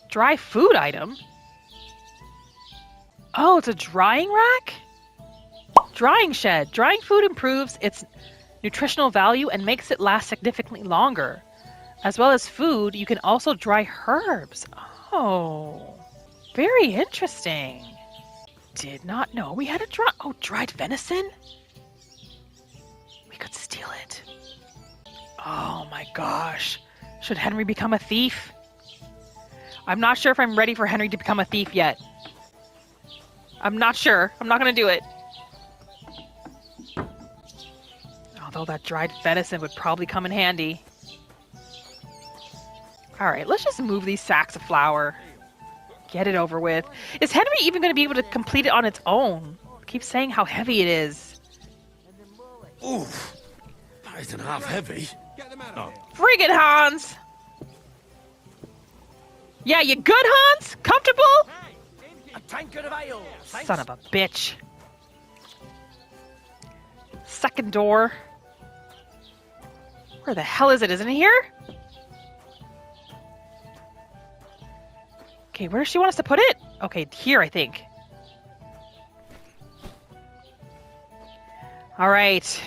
Dry food item. Oh, it's a drying rack? Drying shed. Drying food improves its nutritional value and makes it last significantly longer. As well as food, you can also dry herbs. Oh, very interesting. Did not know we had a dried venison? We could steal it. Oh my gosh. Should Henry become a thief? I'm not sure if I'm ready for Henry to become a thief yet. I'm not sure. I'm not going to do it. Although that dried venison would probably come in handy. All right, let's just move these sacks of flour. Get it over with. Is Henry even going to be able to complete it on its own? Keep saying how heavy it is. Oof. That isn't half heavy. Oh. Friggin' Hans! Yeah, you good, Hans? Comfortable? A tankard of ale. Son of a bitch. Second door. Where the hell is it? Isn't it here? Okay, where does she want us to put it? Okay, here, I think. All right.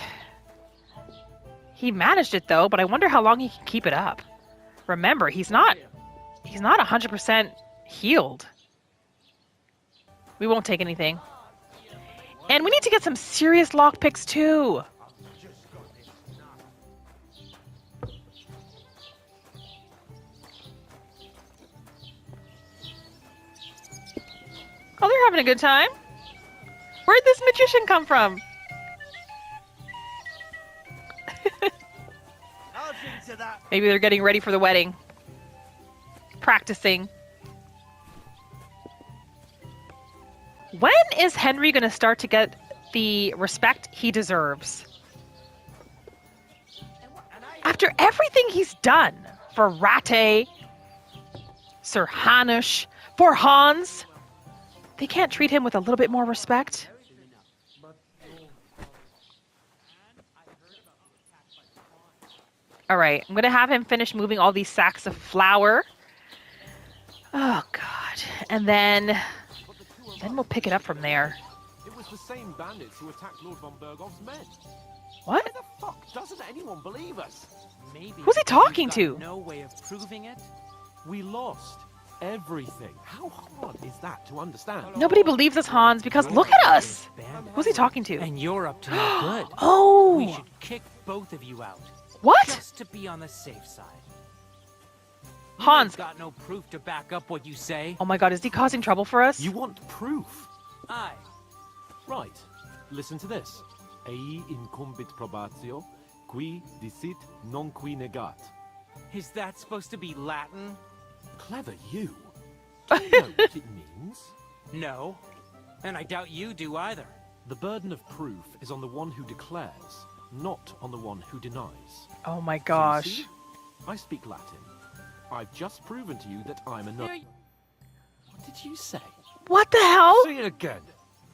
He managed it, though, but I wonder how long he can keep it up. Remember, he's not 100% healed. We won't take anything. And we need to get some serious lockpicks too. Oh, they're having a good time. Where'd this magician come from? Maybe they're getting ready for the wedding. Practicing. When is Henry going to start to get the respect he deserves? After everything he's done for Rate, Sir Hanush, for Hans, they can't treat him with a little bit more respect? All right, I'm going to have him finish moving all these sacks of flour. Oh, God. And then we'll pick it up from there. It was the same bandits who attacked Lord von Bergov's men. What? Why the fuck doesn't anyone believe us? Maybe who's he talking to? No way of proving it. We lost everything. How hard is that to understand? Nobody believes us, Hans, because look at us. Who's he talking to? And you're up to no good. Oh. We should kick both of you out. What? Just to be on the safe side. Hans. You've got no proof to back up what you say. Oh my God, is he causing trouble for us? You want proof? Aye. Right. Listen to this. Ei incumbit probatio, qui dicit non qui negat. Is that supposed to be Latin? Clever you. Do you know what it means? No. And I doubt you do either. The burden of proof is on the one who declares, not on the one who denies. Oh my So gosh. you see, I speak Latin. I've just proven to you that I'm a no. What did you say? What the hell? Say it again.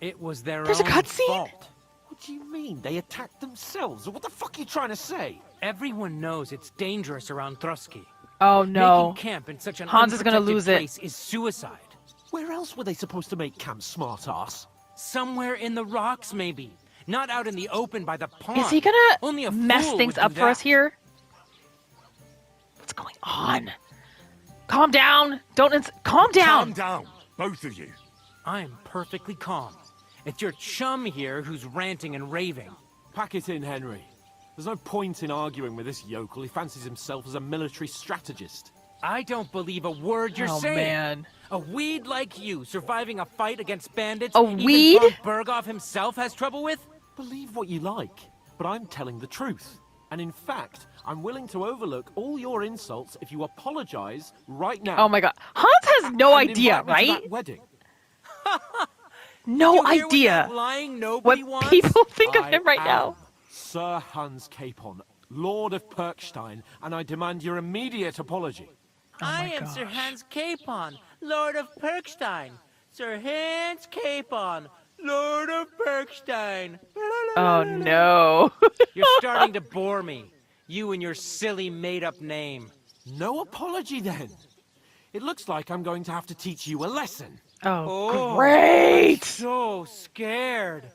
It was their There's a own cutscene? fault. What do you mean? They attacked themselves? What the fuck are you trying to say? Everyone knows it's dangerous around Trotsky. Oh no. Making camp in such an Hans is gonna unprotected lose it. place is suicide. Where else were they supposed to make camp, smart-ass? Somewhere in the rocks, maybe. Not out in the open by the pond. Is he Only a gonna mess fool things would do up for us that. here? What's going on? Calm down. Calm down. Calm down, both of you. I'm perfectly calm. It's your chum here who's ranting and raving. Pack it in, Henry. There's no point in arguing with this yokel. He fancies himself as a military strategist. I don't believe a word you're Oh, saying. man. A weed like you surviving a fight against bandits A even weed? von Berghoff himself has trouble with? Believe what you like, but I'm telling the truth. And in fact, I'm willing to overlook all your insults if you apologize right now. Oh my God. Hans has no And idea, invite me to right? that wedding. No You hear what idea that lying nobody what wants? people think of I him right am now. Sir Hans Capon, Lord of Perkstein, and I demand your immediate apology. I am Sir Hans Capon, Lord of Perkstein. Sir Hans Capon, Lord of Perkstein. Oh no. You're starting to bore me. You and your silly made-up name. No apology then. It looks like I'm going to have to teach you a lesson. Oh, great. I'm so scared.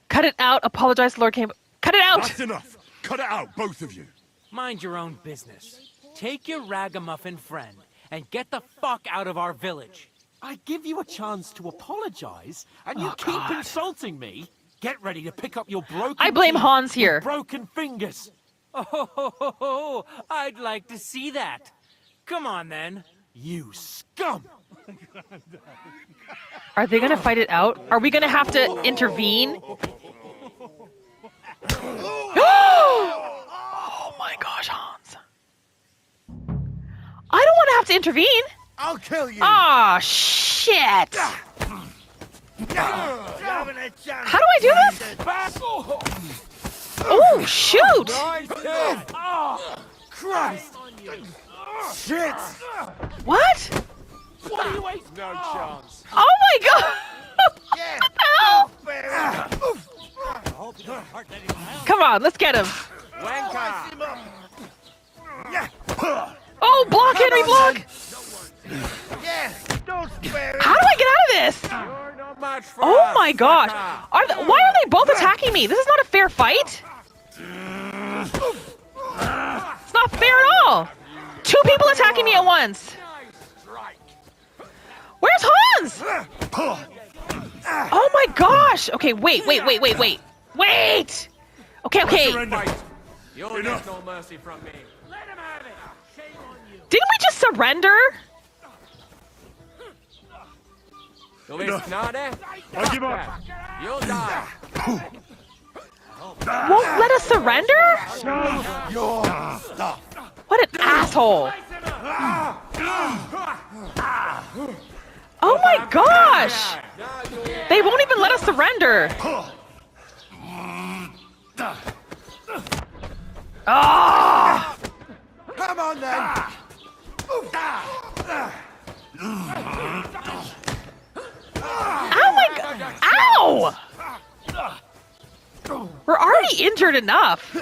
Cut it out. Apologize, Lord Cam. Cut it out. That's enough. Cut it out, both of you. Mind your own business. Take your ragamuffin friend and get the fuck out of our village. I give you a chance to apologize, and you keep insulting me. Get ready to pick up your broken I blame teeth Hans with here. broken fingers. Oh, I'd like to see that. Come on, then. You scum! Are they gonna fight it out? Are we gonna have to intervene? Oh my gosh, Hans. I don't want to have to intervene. I'll kill you. Ah, shit. How do I do this? Oh, shoot. Oh, Christ. Shit. What? What are you waiting? No chance. Oh my god. What the hell? Come on, let's get him. Oh, block, Henry, block. How do I get out of this? Oh my gosh. Why are they both attacking me? This is not a fair fight. It's not fair at all. Two people attacking me at once. Where's Hans? Oh my gosh! Okay, wait. Wait! Okay. You'll get no mercy from me. Let him have it. Shame on you. Didn't we just surrender? Du willst Gnade? I give up. You'll die. Won't let us surrender? What an asshole! Oh my gosh! They won't even let us surrender. Ah! Come on then! Oh my god! Ow! We're already injured enough.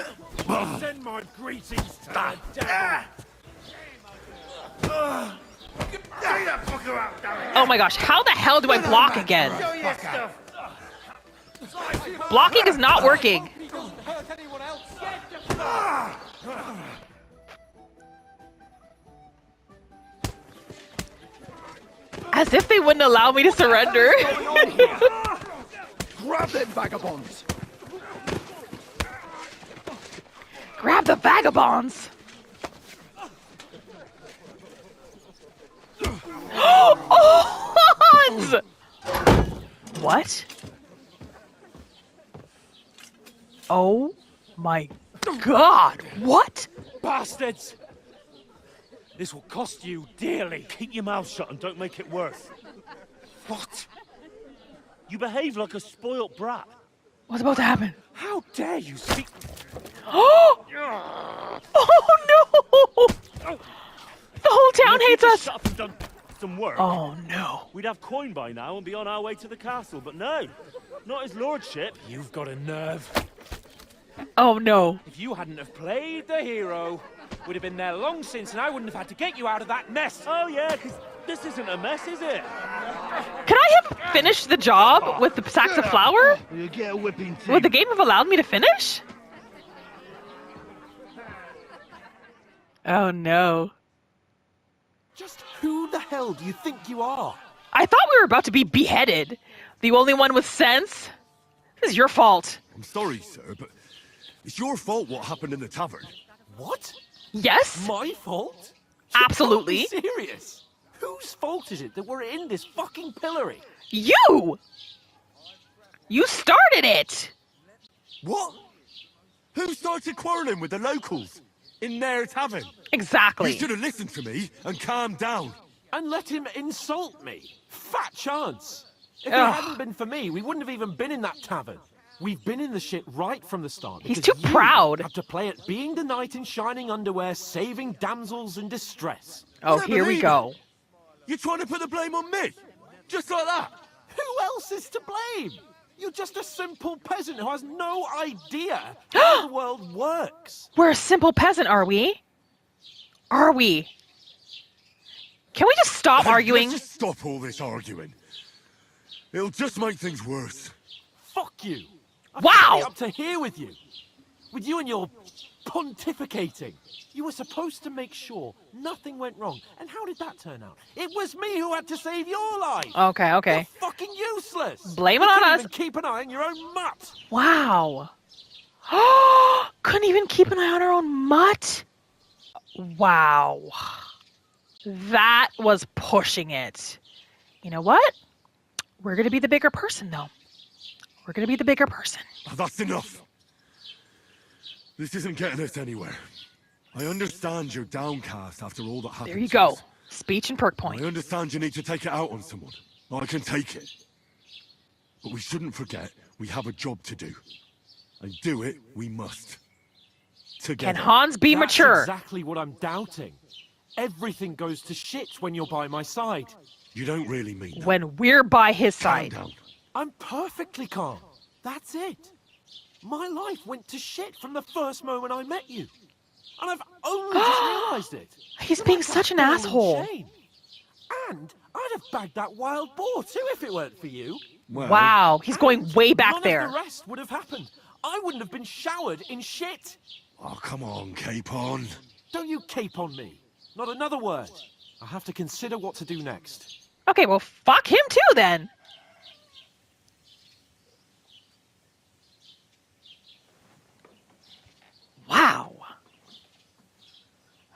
Send my greetings to the devil. Oh my gosh, how the hell do I block again? Blocking is not working. As if they wouldn't allow me to surrender. Grab them vagabonds! Grab the vagabonds! Oh, Hans! What? Oh my god, what? Bastards! This will cost you dearly. Keep your mouth shut and don't make it worse. What? You behave like a spoilt brat. What's about to happen? How dare you speak... Oh no! The whole town hates us! Shut up and done some work. Oh no. We'd have coin by now and be on our way to the castle, but no. Not his lordship. You've got a nerve. Oh no. If you hadn't have played the hero, we'd have been there long since and I wouldn't have had to get you out of that mess. Oh yeah, because this isn't a mess, is it? Can I have finished the job with the sacks of flour? You get a whipping too. Would the game have allowed me to finish? Oh no. Just who the hell do you think you are? I thought we were about to be beheaded. The only one with sense? This is your fault. I'm sorry, sir, but it's your fault what happened in the tavern. What? Yes? My fault? Absolutely. You can't be serious. Whose fault is it that we're in this fucking pillory? You! You started it! What? Who started quarreling with the locals? In their tavern? Exactly. You should have listened to me and calmed down. And let him insult me. Fat chance. If it Ugh. hadn't been for me, we wouldn't have even been in that tavern. We've been in the shit right from the start. He's because too you proud. Have to play at being the knight in shining underwear, saving damsels in distress. Oh, here we go. You're trying to put the blame on me? Just like that? Who else is to blame? You're just a simple peasant who has no idea how the world works. We're a simple peasant, are we? Are we? Can we just stop arguing? Let's just stop all this arguing. It'll just make things worse. Fuck you. Wow! Up to here with you. With you and your pontificating. You were supposed to make sure nothing went wrong. And how did that turn out? It was me who had to save your life. Okay. You're fucking useless. Blame it you on couldn't us. Even keep an eye on your own mutt. Wow. Couldn't even keep an eye on our own mutt? Wow. That was pushing it. You know what? We're going to be the bigger person, though. We're going to be the bigger person. That's enough. This isn't getting us anywhere. I understand you're downcast after all that happened. There you go. Speech and perk point. I understand you need to take it out on someone. I can take it. But we shouldn't forget we have a job to do. And do it we must. Together. Can Hans be That's mature? Exactly what I'm doubting. Everything goes to shit when you're by my side. You don't really mean that. When we're by his side. Calm down. I'm perfectly calm. That's it. My life went to shit from the first moment I met you. And I've only just realised it. He's being such an asshole. Shame. And I'd have bagged that wild boar too if it weren't for you. Well, Wow, he's going way back None there. of the rest would have happened. I wouldn't have been showered in shit. oh, come on, Capon. Don't you cape on me. Not another word. I have to consider what to do next. Okay, well, fuck him too, then.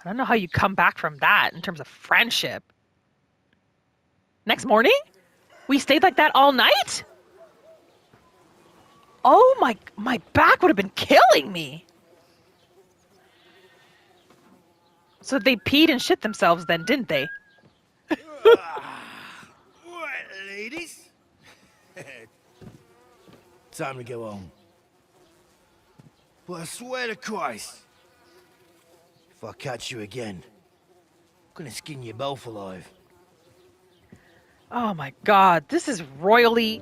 I don't know how you come back from that in terms of friendship. Next morning? We stayed like that all night? Oh my back would have been killing me. So they peed and shit themselves then, didn't they? Right, ladies. Time to go home. But I swear to Christ, if I catch you again, I'm gonna skin you both alive. Oh my god, this is royally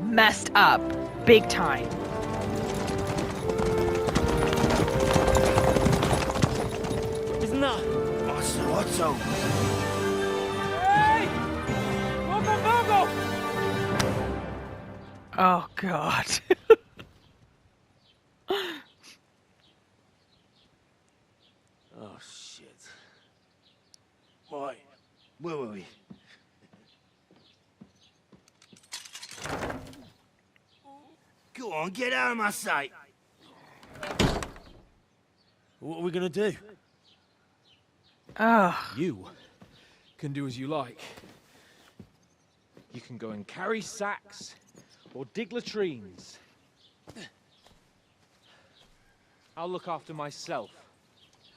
messed up. Big time. Isn't that? Otto. Hey! Lord von Berghoff! Oh god. Oh shit. Right, where were we? Go on, get out of my sight. What are we gonna do? Oh. You can do as you like. You can go and carry sacks or dig latrines. I'll look after myself.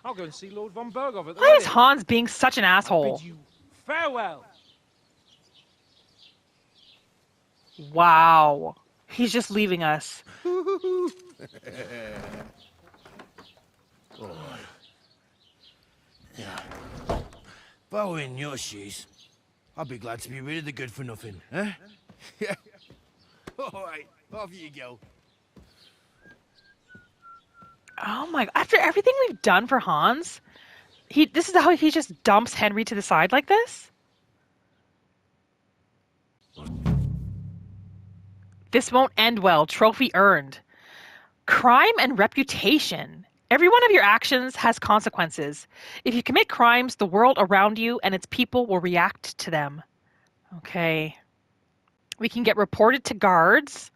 I'll go and see Lord von Berghoff at the Why is wedding. Hans being such an asshole? Bid you farewell. Wow. He's just leaving us. Yeah. If I were in your shoes, I'd be glad to be rid of the good for nothing, huh? Yeah. All right, off you go. Oh my, after everything we've done for Hans, this is how he just dumps Henry to the side like this? This won't end well. Trophy earned. Crime and reputation. Every one of your actions has consequences. If you commit crimes, the world around you and its people will react to them. Okay. We can get reported to guards.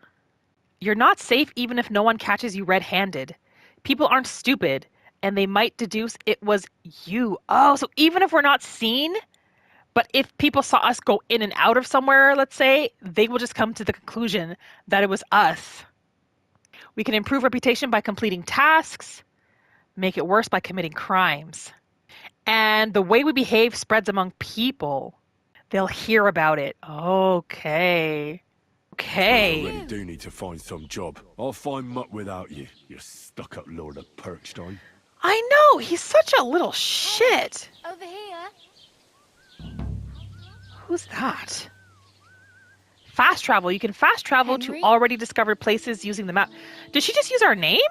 You're not safe even if no one catches you red-handed. People aren't stupid, and they might deduce it was you. Oh, so even if we're not seen, but if people saw us go in and out of somewhere, let's say, they will just come to the conclusion that it was us. We can improve reputation by completing tasks, make it worse by committing crimes. And the way we behave spreads among people. They'll hear about it. Okay. Okay. I really do need to find some job. I'll find muck without you, you stuck-up Lord of Perkstein. I know, he's such a little shit. Over here. Who's that? Fast travel. You can fast travel Henry? to already discovered places using the map. Did she just use our name?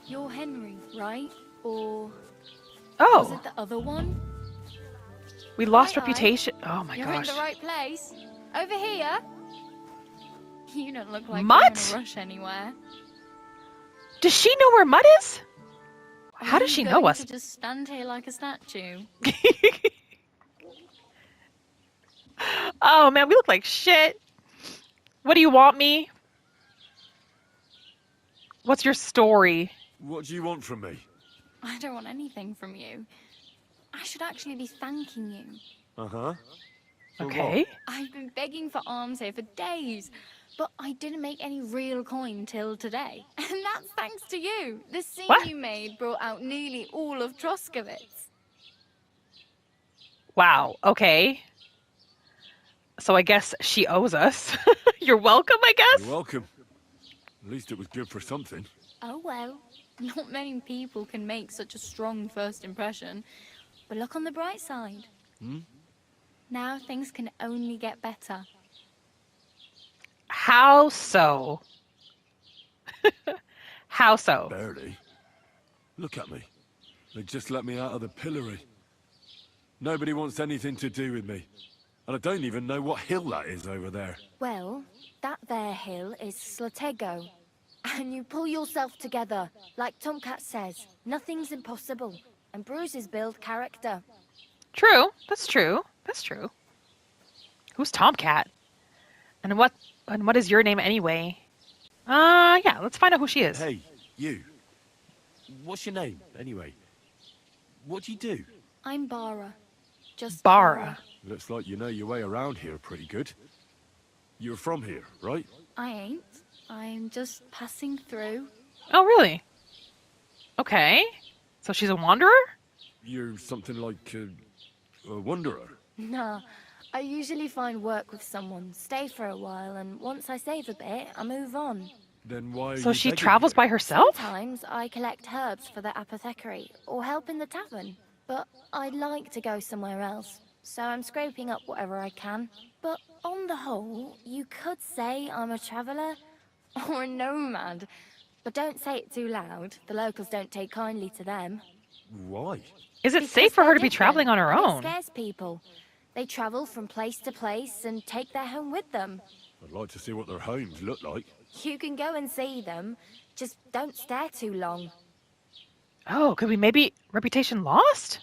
You're Henry, right? Or was Oh, it the other one? we lost Aye, aye. reputation. Oh my You're gosh. in the right place. Over here. You don't look like Mutt? you're in a rush anywhere. Does she know where Mutt is? How Are does you she know going us? to just stand here like a statue? Oh man, we look like shit. What do you want me? What's your story? What do you want from me? I don't want anything from you. I should actually be thanking you. Uh-huh. For Okay. I've been begging for alms here for days, but I didn't make any real coin till today. And that's thanks to you. The scene What? you made brought out nearly all of Troskowitz. Wow. Okay. So I guess she owes us. You're welcome, I guess. You're welcome. At least it was good for something. Oh well, not many people can make such a strong first impression. But look on the bright side. Hmm? Now things can only get better. How so? How so? Barely. Look at me. They just let me out of the pillory. Nobody wants anything to do with me. And I don't even know what hill that is over there. Well, that there hill is Slatego. And you pull yourself together. Like Tomcat says, nothing's impossible. And bruises build character. True. That's true. That's true. Who's Tomcat? And what is your name anyway? Yeah, let's find out who she is. Hey, you. What's your name, anyway? What do you do? I'm Bara. Just Bara. Looks like you know your way around here pretty good. You're from here, right? I ain't. I'm just passing through. Oh, really? Okay. So she's a wanderer? You're something like a wanderer. Nah, I usually find work with someone, stay for a while, and once I save a bit, I move on. Then why are So you she begging travels here? by herself? Sometimes I collect herbs for the apothecary, or help in the tavern. But I'd like to go somewhere else, so I'm scraping up whatever I can. But on the whole, you could say I'm a traveller, or a nomad. But don't say it too loud, the locals don't take kindly to them. Why? Is it Because safe for her they're to be traveling on her different, and own? It scares people. They travel from place to place and take their home with them. I'd like to see what their homes look like. You can go and see them, just don't stare too long. Oh, could we maybe reputation lost?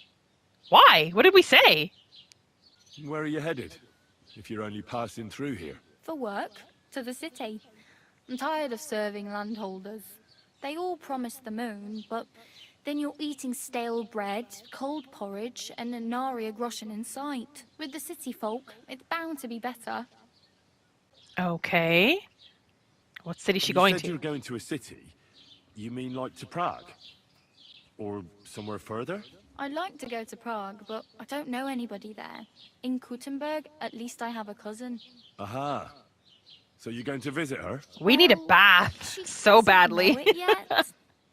Why? What did we say? Where are you headed? If you're only passing through here. For work, to the city. I'm tired of serving landholders. They all promise the moon, but then you're eating stale bread, cold porridge, and a nary a groschen in sight. With the city folk, it's bound to be better. Okay. What city is she going You said to? you're going to a city. You mean like to Prague? Or somewhere further? I'd like to go to Prague, but I don't know anybody there. In Kuttenberg, at least I have a cousin. Aha. So you're going to visit her? We need a bath so badly. Know it yet,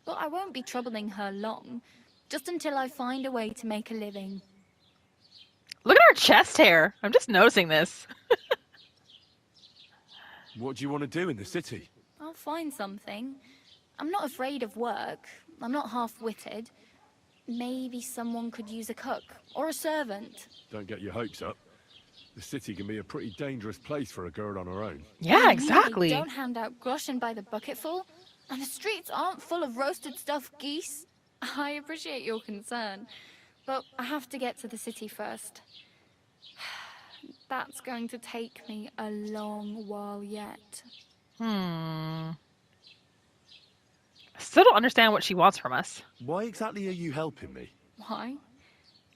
but I won't be troubling her long. Just until I find a way to make a living. Look at her chest hair. I'm just noticing this. What do you want to do in the city? I'll find something. I'm not afraid of work. I'm not half-witted. Maybe someone could use a cook or a servant. Don't get your hopes up. The city can be a pretty dangerous place for a girl on her own. Yeah, They exactly. don't hand out groschen by the bucketful, and the streets aren't full of roasted stuffed geese. I appreciate your concern, but I have to get to the city first. That's going to take me a long while yet. I still don't understand what she wants from us. Why exactly are you helping me? Why?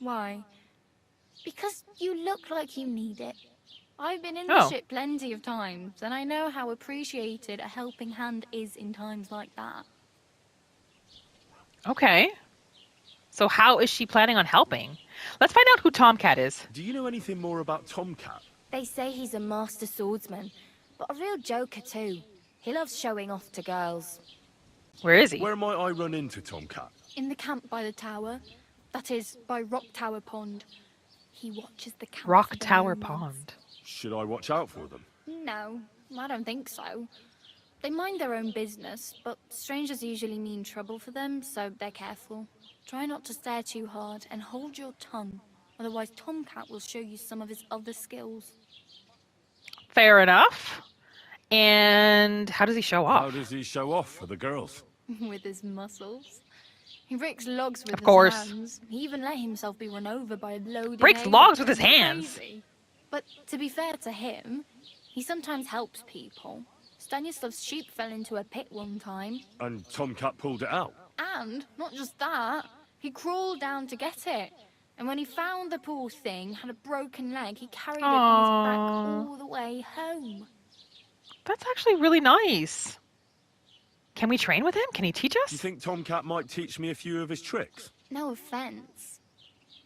Why? Because you look like you need it. I've been in the Oh. ship plenty of times, and I know how appreciated a helping hand is in times like that. Okay. So how is she planning on helping? Let's find out who Tomcat is. Do you know anything more about Tomcat? They say he's a master swordsman, but a real joker too. He loves showing off to girls. Where is he? Where might I run into Tomcat? In the camp by the tower. That is, by Rock Tower Pond. He watches the camp. Rock for the Tower moments. Pond. Should I watch out for them? No, I don't think so. They mind their own business, but strangers usually mean trouble for them, so they're careful. Try not to stare too hard and hold your tongue, otherwise Tomcat will show you some of his other skills. Fair enough. And how does he show How off? does he show off for the girls? With his muscles. He breaks logs with Of his course. hands. He even let himself be run over by a loaded Breaks alien. logs with his It's hands. crazy. But to be fair to him, he sometimes helps people. Stanislav's sheep fell into a pit one time. And Tomcat pulled it out. And, not just that, he crawled down to get it. And when he found the poor thing had a broken leg, he carried it on his Aww. back all the way home. That's actually really nice. Can we train with him? Can he teach Do you us? think Tomcat might teach me a few of his tricks? No offense,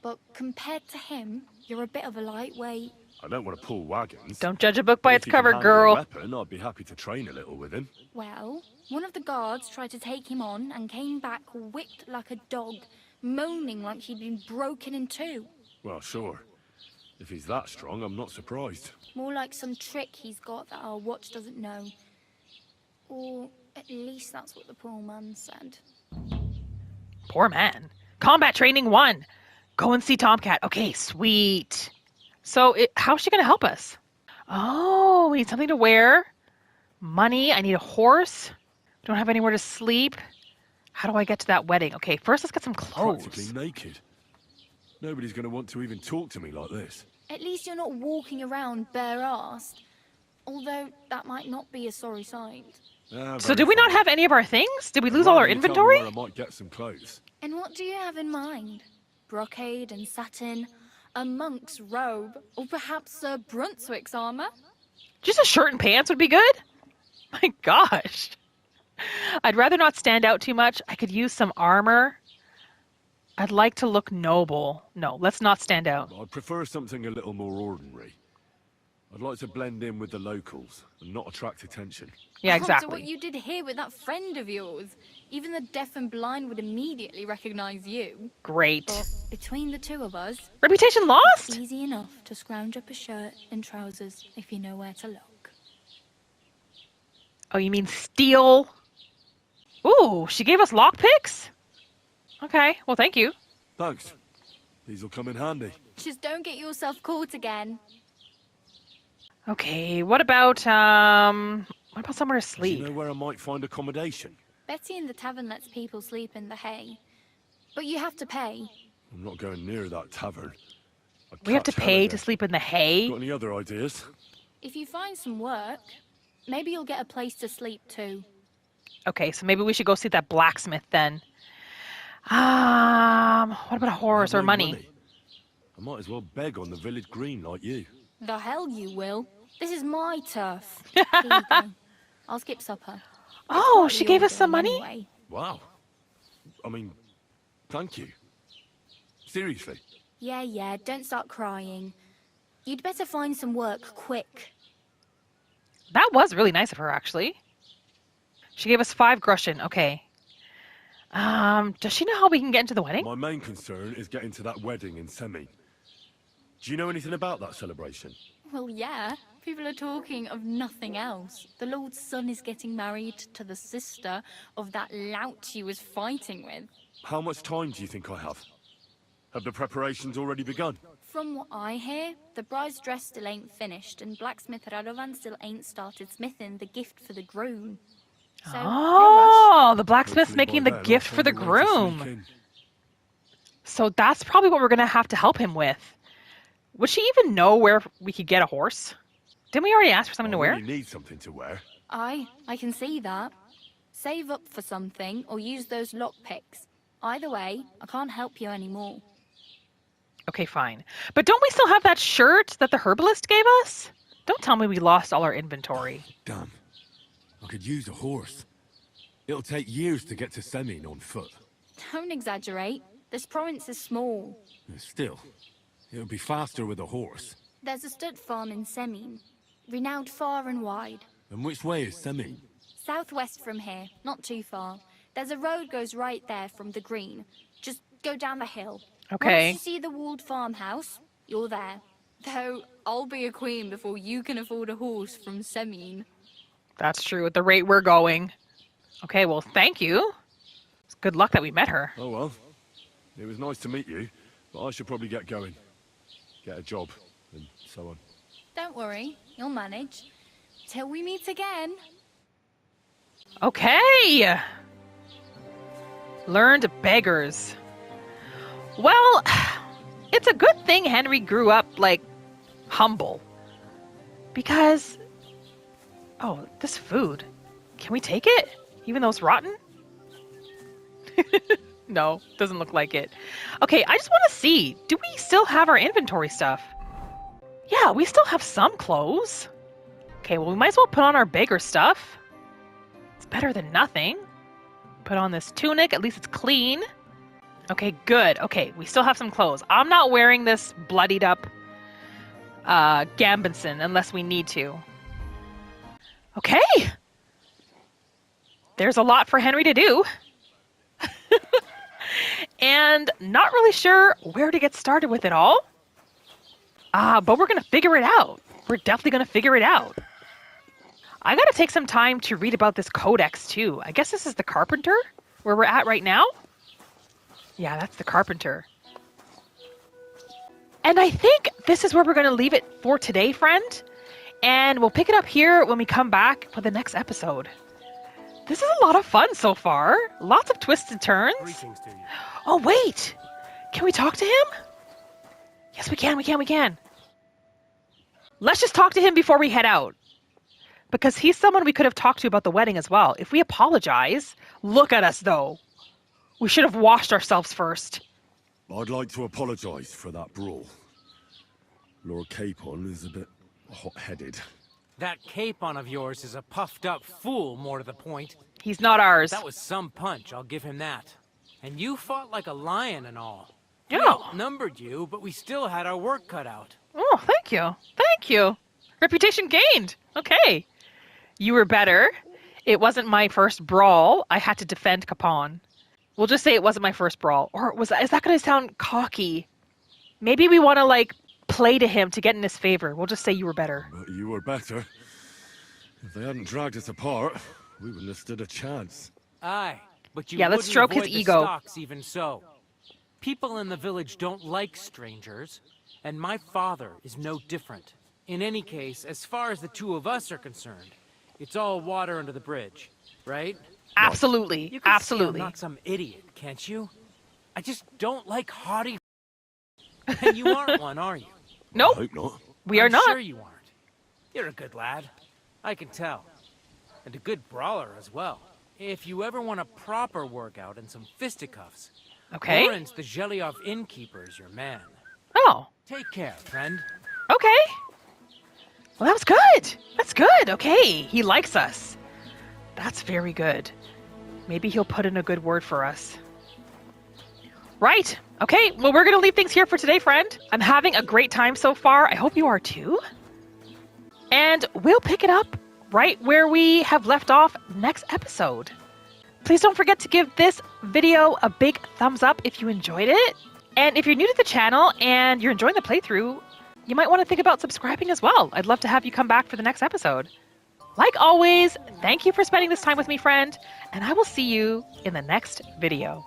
but compared to him, you're a bit of a lightweight. I don't want to pull wagons. Don't judge a book by But its if he can cover, handle girl. a weapon, I'd be happy to train a little with him. Well, one of the guards tried to take him on and came back whipped like a dog, moaning like he'd been broken in two. Well, sure. If he's that strong, I'm not surprised. More like some trick he's got that our watch doesn't know. Or at least that's what the poor man said. Poor man. Combat training 1. Go and see Tomcat. Okay, sweet. So how's she going to help us? Oh, we need something to wear. Money. I need a horse. Don't have anywhere to sleep. How do I get to that wedding? Okay, first let's get some clothes. Practically naked. Nobody's going to want to even talk to me like this. At least you're not walking around bare-assed. Although that might not be a sorry sight. So did we not have any of our things? Did we lose all our inventory? I might get some clothes. And what do you have in mind? Brocade and satin, a monk's robe, or perhaps a Brunswick's armor? Just a shirt and pants would be good? My gosh. I'd rather not stand out too much. I could use some armor. I'd like to look noble. No, let's not stand out. I'd prefer something a little more ordinary. I'd like to blend in with the locals and not attract attention. Yeah, After exactly. what you did here with that friend of yours, even the deaf and blind would immediately recognize you. Great. But between the two of us, Reputation lost? it's easy enough to scrounge up a shirt and trousers if you know where to look. Oh, you mean steal? Ooh, she gave us lockpicks? Okay, well, thank you. Thanks. These will come in handy. Just don't get yourself caught again. Okay, what about somewhere to Do sleep? you know where I might find accommodation? Betty in the tavern lets people sleep in the hay. But you have to pay. I'm not going near that tavern. We have to pay to sleep in the hay? Got any other ideas? If you find some work, maybe you'll get a place to sleep too. Okay, so maybe we should go see that blacksmith then. What about a horse or No money? I might as well beg on the village green like you. The hell you will. This is my turf. Here you go. I'll skip supper. Oh, she gave us some money? Anyway. Wow. I mean, thank you. Seriously. Yeah, don't start crying. You'd better find some work quick. That was really nice of her, actually. She gave us 5 groschen. Okay. Does she know how we can get into the wedding? My main concern is getting to that wedding in Semi. Do you know anything about that celebration? Well, yeah. People are talking of nothing else. The Lord's son is getting married to the sister of that lout he was fighting with. How much time do you think I have? Have the preparations already begun? From what I hear, the bride's dress still ain't finished, and blacksmith Radovan still ain't started smithing the gift for the groom. So, Oh, the blacksmith's Hopefully making by the then gift I'll for the find a way to sneak groom. in. So that's probably what we're going to have to help him with. Would she even know where we could get a horse? Didn't we already ask for something to I wear? really need something to wear. I can see that. Save up for something or use those lockpicks. Either way, I can't help you anymore. Okay, fine. But don't we still have that shirt that the herbalist gave us? Don't tell me we lost all our inventory. Damn. I could use a horse. It'll take years to get to Semin on foot. Don't exaggerate. This province is small. Still, it'll be faster with a horse. There's a stud farm in Semin, renowned far and wide. And which way is Semin? Southwest from here, not too far. There's a road goes right there from the green. Just go down the hill. Okay. Once you see the walled farmhouse, you're there. Though I'll be a queen before you can afford a horse from Semin. That's true, at the rate we're going. Okay, well, thank you. It's good luck that we met her. Oh well. It was nice to meet you, but I should probably get going. Get a job, and so on. Don't worry, you'll manage. Till we meet again. Okay. Learned beggars. Well, it's a good thing Henry grew up, like, humble. Because... Oh, this food. Can we take it? Even though it's rotten? No, doesn't look like it. Okay, I just want to see. Do we still have our inventory stuff? Yeah, we still have some clothes. Okay, well, we might as well put on our beggar stuff. It's better than nothing. Put on this tunic. At least it's clean. Okay, good. Okay, we still have some clothes. I'm not wearing this bloodied up Gambinson unless we need to. Okay. There's a lot for Henry to do. And not really sure where to get started with it all. But we're going to figure it out. We're definitely going to figure it out. I got to take some time to read about this codex too. I guess this is the Carpenter, where we're at right now. Yeah, that's the Carpenter. And I think this is where we're going to leave it for today, friend. And we'll pick it up here when we come back for the next episode. This is a lot of fun so far. Lots of twists and turns. Greetings to you. Oh, wait. Can we talk to him? Yes, we can. Let's just talk to him before we head out. Because he's someone we could have talked to about the wedding as well. If we apologize, look at us though. We should have washed ourselves first. I'd like to apologize for that brawl. Lord Capon is a bit hot-headed. That Capon of yours is a puffed-up fool, more to the point. He's not ours. That was some punch, I'll give him that. And you fought like a lion and all. Yeah. We outnumbered you, but we still had our work cut out. Oh, thank you. Thank you. Reputation gained. Okay. You were better. It wasn't my first brawl. I had to defend Capon. We'll just say it wasn't my first brawl. Or is that going to sound cocky? Maybe we want to, like, play to him to get in his favor. We'll just say you were better. But you were better. If they hadn't dragged us apart, we wouldn't have stood a chance. Aye, but you let's wouldn't stroke his avoid the ego. stocks even so. People in the village don't like strangers, and my father is no different. In any case, as far as the two of us are concerned, it's all water under the bridge, right? Absolutely. You can Absolutely. see I'm not some idiot, can't you? I just don't like haughty. And you aren't one, are you? Nope. I hope not. We are I'm not. sure you aren't. You're a good lad. I can tell. And a good brawler as well. If you ever want a proper workout and some fisticuffs, Okay. Lawrence the Geliov innkeeper is your man. Oh. Take care, friend. Okay. Well, that was good. That's good. Okay. He likes us. That's very good. Maybe he'll put in a good word for us. Right. Okay. Well, we're going to leave things here for today, friend. I'm having a great time so far. I hope you are too. And we'll pick it up right where we have left off next episode. Please don't forget to give this video a big thumbs up if you enjoyed it. And if you're new to the channel and you're enjoying the playthrough, you might want to think about subscribing as well. I'd love to have you come back for the next episode. Like always, thank you for spending this time with me, friend, and I will see you in the next video.